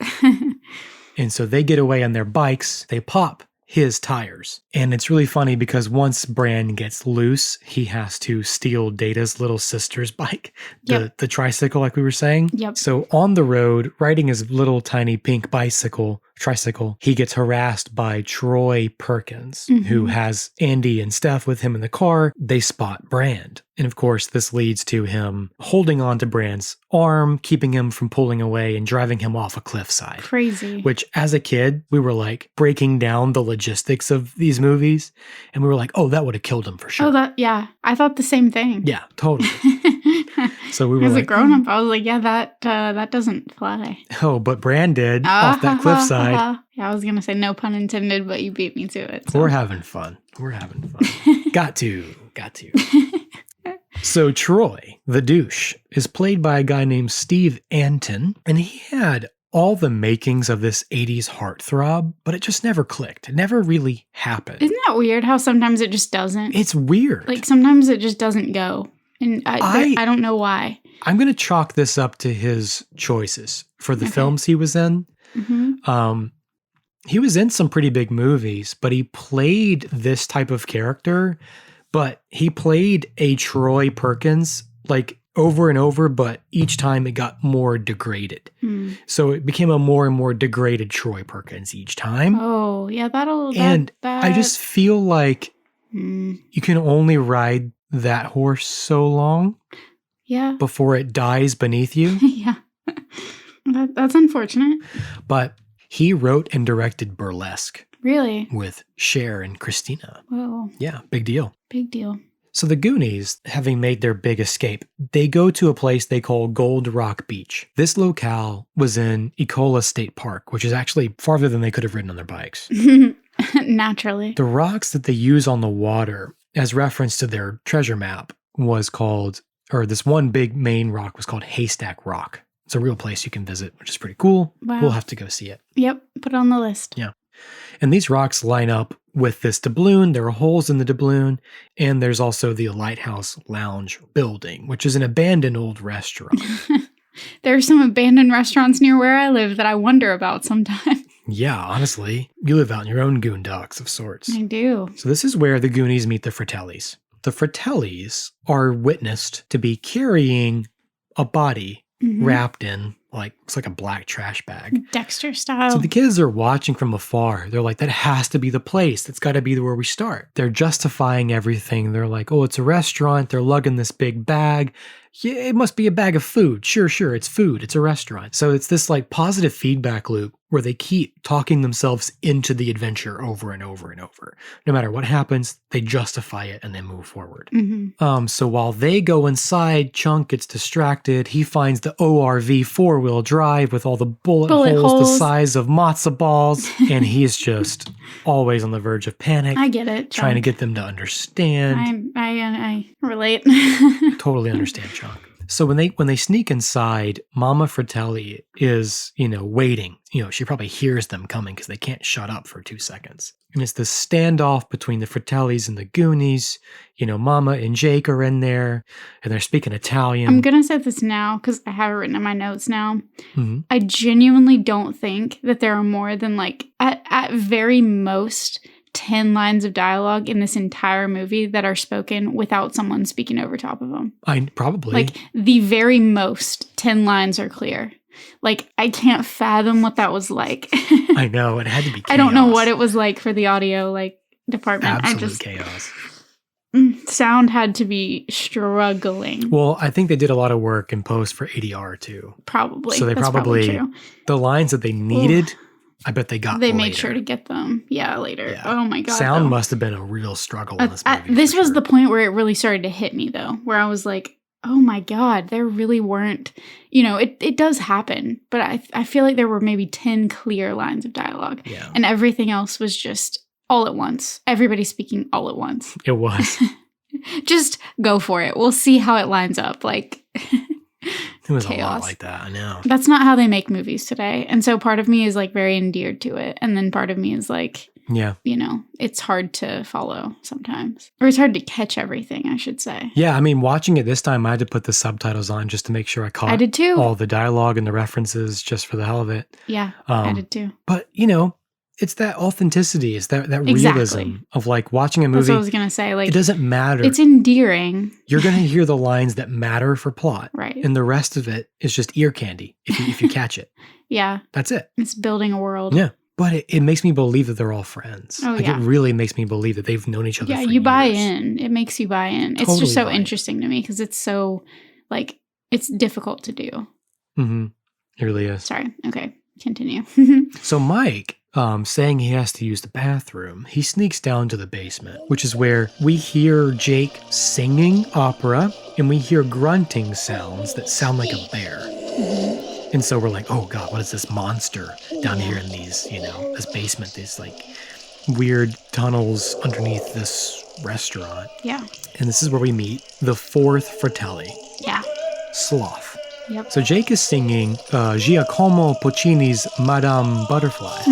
And so they get away on their bikes. They pop his tires. And it's really funny because once Bran gets loose, he has to steal Data's little sister's bike, the tricycle, like we were saying. Yep. So on the road, riding his little tiny pink bicycle, tricycle. He gets harassed by Troy Perkins, who has Andy and Steph with him in the car. They spot Brand. And of course, this leads to him holding on to Brand's arm, keeping him from pulling away and driving him off a cliffside. Crazy. Which, as a kid, we were like breaking down the logistics of these movies. And we were like, oh, that would have killed him for sure. Oh, yeah. I thought the same thing. Yeah, totally. So we were As like, a grown-up, I was like, yeah, that doesn't fly. oh, but Brand did off that cliffside. Yeah, I was going to say no pun intended, but you beat me to it. So. We're having fun. Got to. So Troy, the douche, is played by a guy named Steve Anton, and he had all the makings of this 80s heartthrob, but it just never clicked. It never really happened. Isn't that weird how sometimes it just doesn't? It's weird. Like sometimes it just doesn't go. And I don't know why. I'm going to chalk this up to his choices for the films he was in. He was in some pretty big movies, but he played this type of character, but he played a Troy Perkins like over and over, but each time it got more degraded. So it became a more and more degraded Troy Perkins each time. Oh, yeah, I just feel like you can only ride that horse so long before it dies beneath you. Yeah. That's unfortunate. But he wrote and directed Burlesque. Really? With Cher and Christina. Whoa. Yeah, big deal. Big deal. So the Goonies, having made their big escape, they go to a place they call Gold Rock Beach. This locale was in Ecola State Park, which is actually farther than they could have ridden on their bikes. Naturally. The rocks that they use on the water, as reference to their treasure map, was called, or this one big main rock was called Haystack Rock. It's a real place you can visit, which is pretty cool. Wow. We'll have to go see it. Yep, put it on the list. Yeah. And these rocks line up with this doubloon. There are holes in the doubloon. And there's also the Lighthouse Lounge building, which is an abandoned old restaurant. There are some abandoned restaurants near where I live that I wonder about sometimes. Yeah, honestly. You live out in your own goondocks of sorts. I do. So this is where the Goonies meet the Fratellis. The Fratellis are witnessed to be carrying a body wrapped in, like, it's like a black trash bag. Dexter style. So the kids are watching from afar. They're like, that has to be the place. That's got to be where we start. They're justifying everything. They're like, oh, it's a restaurant. They're lugging this big bag. Yeah, it must be a bag of food. Sure, it's food. It's a restaurant. So it's this like positive feedback loop where they keep talking themselves into the adventure over and over and over. No matter what happens, they justify it and then move forward. So while they go inside, Chunk gets distracted. He finds the ORV 4-wheel drive with all the bullet holes the size of matzo balls. And he's just always on the verge of panic. I get it. Trying to get them to understand. I relate. Totally understand, Chunk. So when they sneak inside, Mama Fratelli is, waiting. She probably hears them coming because they can't shut up for 2 seconds. And it's this standoff between the Fratellis and the Goonies. Mama and Jake are in there, and they're speaking Italian. I'm going to say this now because I have it written in my notes now. I genuinely don't think that there are more than at very most 10 lines of dialogue in this entire movie that are spoken without someone speaking over top of them. Probably. The very most 10 lines are clear. I can't fathom what that was like. I know. It had to be chaos. I don't know what it was like for the audio department. Absolute chaos. Sound had to be struggling. Well, I think they did a lot of work in post for ADR too. Probably. So that's probably true. The lines that they needed, I bet they got They later. made sure to get them. Yeah, later. Yeah. Oh my God. Sound must have been a real struggle in this movie. This was the point where it really started to hit me though, where I was like, oh my God, there really weren't, it does happen, but I feel like there were maybe 10 clear lines of dialogue. Yeah. And everything else was just all at once. Everybody speaking all at once. It was. Just go for it. We'll see how it lines up. It was chaos. A lot like that, I know. That's not how they make movies today. And so part of me is very endeared to it. And then part of me is yeah, it's hard to follow sometimes. Or it's hard to catch everything, I should say. Yeah, watching it this time, I had to put the subtitles on just to make sure I caught I did too. all the dialogue and the references just for the hell of it. Yeah, I did too. But, it's that authenticity. It's that exactly. realism of watching a movie. That's what I was going to say. It doesn't matter. It's endearing. You're going to hear the lines that matter for plot. Right. And the rest of it is just ear candy if you catch it. Yeah. That's it. It's building a world. Yeah. But it makes me believe that they're all friends. Oh, like yeah. It really makes me believe that they've known each other Yeah, for you buy years. in. It makes you buy in. It's Totally just so buy in. interesting to me because it's so, like, it's difficult to do. Mm-hmm. It really is. Sorry. Okay. Continue. So Mike, saying he has to use the bathroom, he sneaks down to the basement, which is where we hear Jake singing opera and we hear grunting sounds that sound like a bear. And so we're like, oh God, what is this monster down here in these, this basement, these like weird tunnels underneath this restaurant. Yeah. And this is where we meet the fourth fratelli, Yeah. Sloth. Yep. So Jake is singing Giacomo Puccini's Madame Butterfly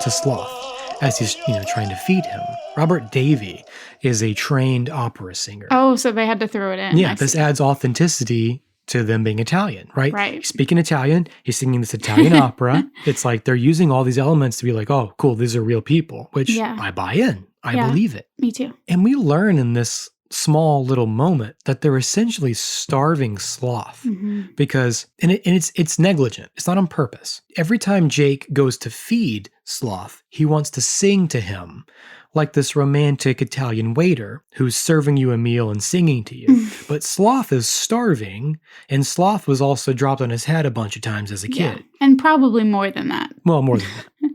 to Sloth as he's, trying to feed him. Robert Davey is a trained opera singer. Oh, so they had to throw it in. Yeah, I this see. adds authenticity to them being Italian, right? Right. He's speaking Italian. He's singing this Italian opera. It's like they're using all these elements to be like, oh, cool, these are real people, which Yeah. I buy in. I Yeah. believe it. Me too. And we learn in this small little moment that they're essentially starving Sloth because, and it's negligent. It's not on purpose. Every time Jake goes to feed Sloth, he wants to sing to him like this romantic Italian waiter who's serving you a meal and singing to you. But Sloth is starving, and Sloth was also dropped on his head a bunch of times as a Yeah. kid. And probably more than that. Well, more than that.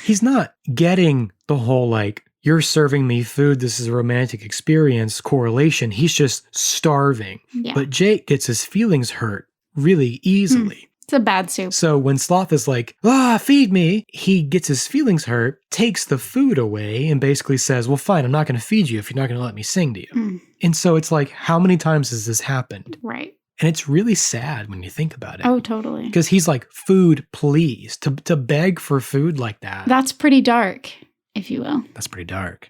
He's not getting the whole like, you're serving me food, this is a romantic experience correlation. He's just starving. Yeah. But Jake gets his feelings hurt really easily. It's a bad soup. So when Sloth is like, feed me, he gets his feelings hurt, takes the food away, and basically says, well, fine, I'm not going to feed you if you're not going to let me sing to you. And so it's like, how many times has this happened? Right. And it's really sad when you think about it. Oh, totally. Because he's like, food, please. To beg for food like that. That's pretty dark, if you will. That's pretty dark.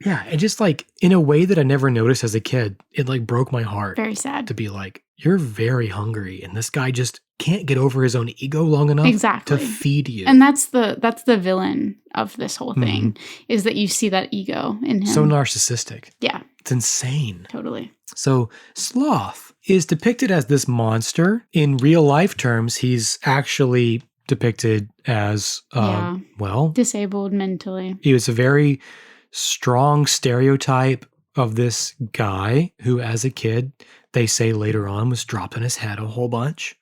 Yeah, and just like in a way that I never noticed as a kid, it like broke my heart. Very sad. To be like, you're very hungry, and this guy just can't get over his own ego long enough Exactly. to feed you. And that's the villain of this whole thing, is that you see that ego in him. So narcissistic. Yeah. It's insane. Totally. So Sloth is depicted as this monster. In real life terms, he's actually depicted as, disabled mentally. he was a very strong stereotype of this guy who, as a kid, they say later on was dropping his head a whole bunch.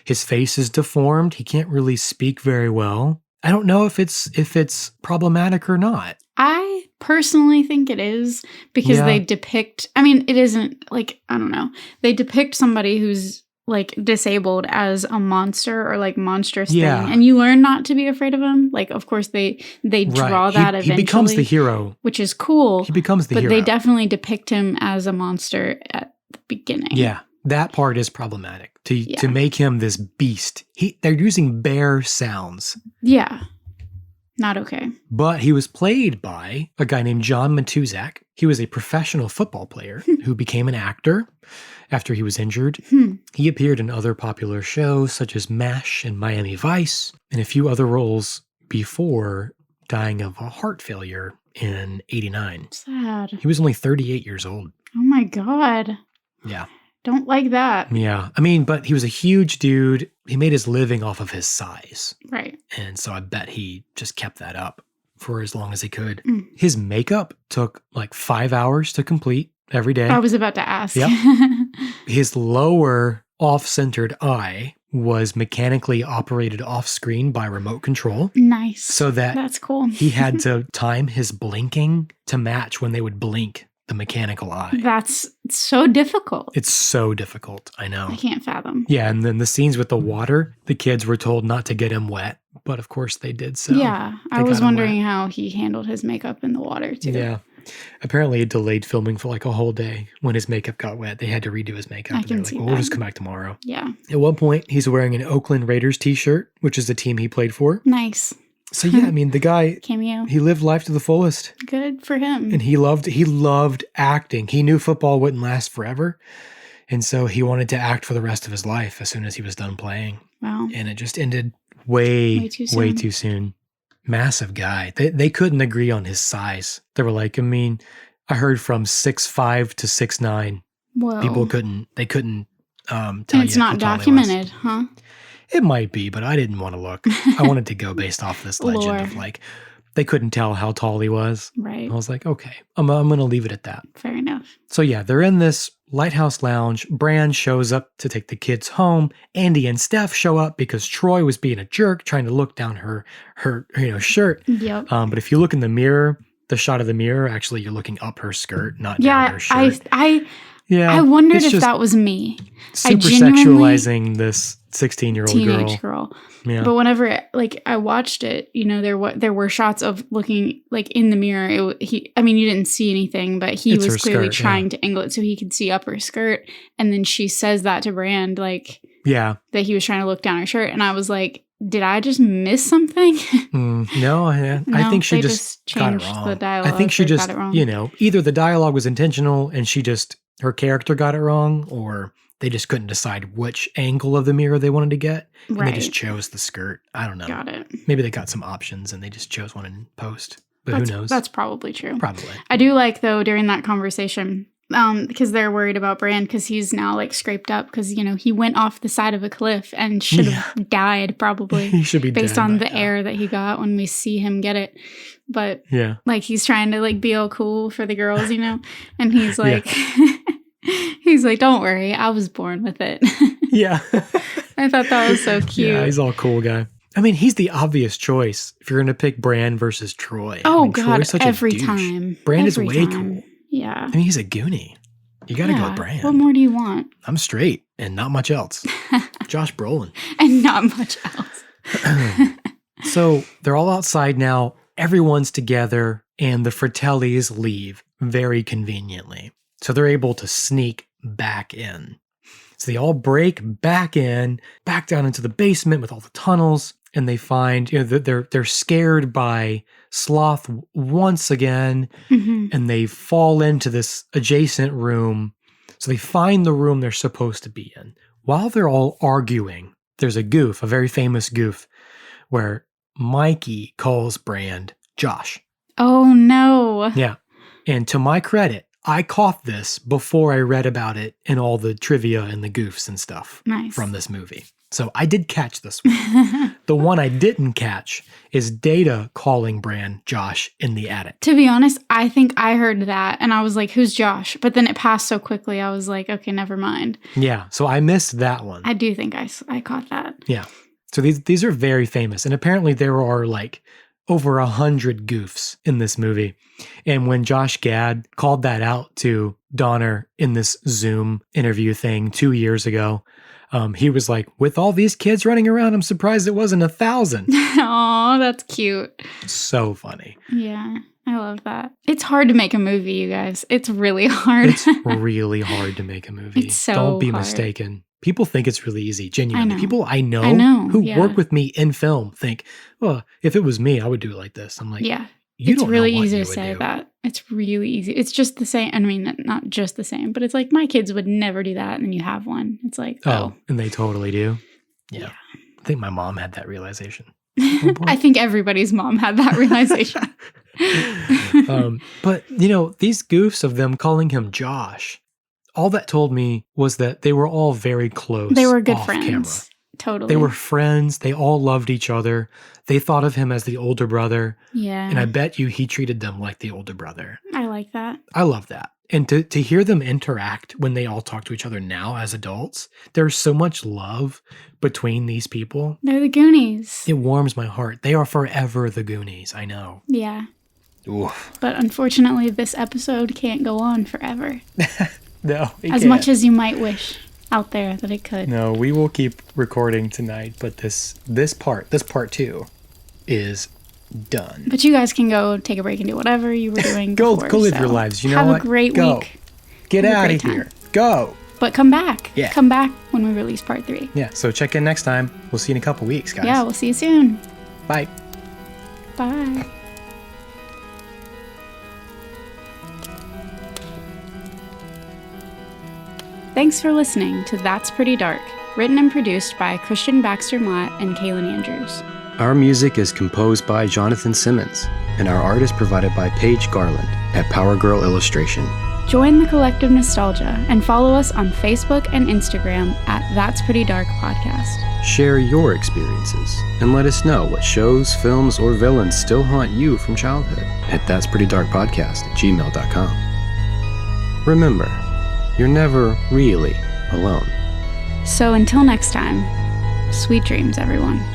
His face is deformed. He can't really speak very well. I don't know if it's problematic or not. I personally think it is because they depict, I mean, it isn't like, I don't know. They depict somebody who's like disabled as a monster or like monstrous thing. And you learn not to be afraid of him. Like, of course, they draw that eventually. He becomes the hero. Which is cool. He becomes the hero. But they definitely depict him as a monster at the beginning. Yeah. That part is problematic. To make him this beast. They're using bear sounds. Yeah. Not okay. But he was played by a guy named John Matuzak. He was a professional football player who became an actor after he was injured. He appeared in other popular shows such as MASH and Miami Vice and a few other roles before dying of a heart failure in 89. Sad. He was only 38 years old. Oh my God. Yeah. Don't like that. Yeah. I mean, but he was a huge dude. He made his living off of his size. Right. And so I bet he just kept that up for as long as he could. His makeup took like 5 hours to complete every day. I was about to ask. Yep. His lower off-centered eye was mechanically operated off-screen by remote control. Nice. So that's cool. He had to time his blinking to match when they would blink the mechanical eye. That's so difficult. It's so difficult. I know. I can't fathom. Yeah, and then the scenes with the water, the kids were told not to get him wet, but of course they did so. Yeah, I was wondering how he handled his makeup in the water too. Yeah. Apparently it delayed filming for like a whole day when his makeup got wet. They had to redo his makeup. I can see well, that. we'll just come back tomorrow. Yeah. At one point, he's wearing an Oakland Raiders t-shirt, which is the team he played for. Nice. So yeah, I mean, the guy, Cameo. he lived life to the fullest. Good for him. And he loved acting. He knew football wouldn't last forever. And so he wanted to act for the rest of his life as soon as he was done playing. Wow. And it just ended way too soon. Massive guy. They couldn't agree on his size. They were like, I mean, I heard from 6'5" to 6'9". Whoa. People couldn't tell and it's you not how tall he was. documented, huh? It might be, but I didn't want to look. I wanted to go based off this legend of Lore. like, they couldn't tell how tall he was. Right. I was like, okay, I'm going to leave it at that. Fair enough. So yeah, they're in this lighthouse lounge. Bran shows up to take the kids home. Andy and Steph show up because Troy was being a jerk, trying to look down her shirt. Yep. But if you look in the mirror, the shot of the mirror, actually you're looking up her skirt, not down her shirt. I wondered it's if just that was me. super genuinely- sexualizing this 16-year-old Teenage girl. girl. Yeah. But whenever I watched it, there were shots of looking like in the mirror. You didn't see anything, but he It's her was clearly skirt, trying to angle it so he could see up her skirt. And then she says that to Brand, like Yeah. that he was trying to look down her shirt, and I was like, did I just miss something? No, I No, think she they just just got it changed wrong. the dialogue I think she or just, got it wrong. either the dialogue was intentional and her character got it wrong, or they just couldn't decide which angle of the mirror they wanted to get. And they just Right. chose the skirt. I don't know. Got it. Maybe they got some options and they just chose one in post. But who knows? That's probably true. Probably. I do like, though, during that conversation, because they're worried about Bran because he's now like scraped up because, he went off the side of a cliff and should have died probably He should be based dead on by the now. air that he got when we see him get it. But Yeah. like he's trying to like be all cool for the girls, and he's like, he's like, don't worry, I was born with it. Yeah. I thought that was so cute. Yeah, he's all cool guy. I mean, he's the obvious choice if you're going to pick Bran versus Troy. Oh, I mean, God, Troy's such every a douche. time. Bran is Every way time. cool. Yeah. I mean, he's a Goonie. You got to go with Bran. What more do you want? I'm straight and not much else. Josh Brolin. And not much else. So they're all outside now. Everyone's together and the Fratellis leave very conveniently. So they're able to sneak back in. So they all break back in, back down into the basement with all the tunnels. And they find, they're scared by Sloth once again. hmm And they fall into this adjacent room. So they find the room they're supposed to be in. While they're all arguing, there's a goof, a very famous goof, where Mikey calls Brand Josh. Oh, no. Yeah. And to my credit, I caught this before I read about it in all the trivia and the goofs and stuff Nice. from this movie. So I did catch this one. The one I didn't catch is Data calling Bran Josh in the attic. To be honest, I think I heard that and I was like, who's Josh? But then it passed so quickly, I was like, okay, never mind. Yeah, so I missed that one. I do think I caught that. Yeah. So these are very famous. And apparently there are like over 100 goofs in this movie. And when Josh Gad called that out to Donner in this Zoom interview thing 2 years ago, he was like, with all these kids running around, I'm surprised it wasn't 1,000. Oh, that's cute. So funny. Yeah, I love that. It's hard to make a movie, you guys. It's really hard. It's really hard to make a movie. It's so Don't be hard. mistaken. People think it's really easy, genuinely. know. People I know, know, who yeah. work with me in film think, well, if it was me, I would do it like this. I'm like, Yeah. you It's don't really know what easy you to would say do. that. It's really easy. It's just the same. I mean, not just the same, but it's like my kids would never do that. And then you have one. It's like, Oh, and they totally do. Yeah. Yeah. I think my mom had that realization. Oh, boy. I think everybody's mom had that realization. But, these goofs of them calling him Josh, all that told me was that they were all very close. They were good off friends. camera. Totally. They were friends. They all loved each other. They thought of him as the older brother. Yeah. And I bet you he treated them like the older brother. I like that. I love that. And to hear them interact when they all talk to each other now as adults, there's so much love between these people. They're the Goonies. It warms my heart. They are forever the Goonies. I know. Yeah. Oof. But unfortunately, this episode can't go on forever. No. As much as you might wish out there that it could. No, we will keep recording tonight, but this part 2 is done. But you guys can go take a break and do whatever you were doing. Go before, live so your lives. You know have what? a great Go. week. Get Have a out great of time. here. Go. But come back. Yeah. Come back when we release part 3. Yeah, so check in next time. We'll see you in a couple weeks, guys. Yeah, we'll see you soon. Bye. Bye. Thanks for listening to That's Pretty Dark, written and produced by Christian Baxter Mott and Kaylin Andrews. Our music is composed by Jonathan Simmons, and our art is provided by Paige Garland at Power Girl Illustration. Join the collective nostalgia and follow us on Facebook and Instagram at That's Pretty Dark Podcast. Share your experiences and let us know what shows, films, or villains still haunt you from childhood at that'sprettydarkpodcast@gmail.com. Remember, you're never really alone. So until next time, sweet dreams, everyone.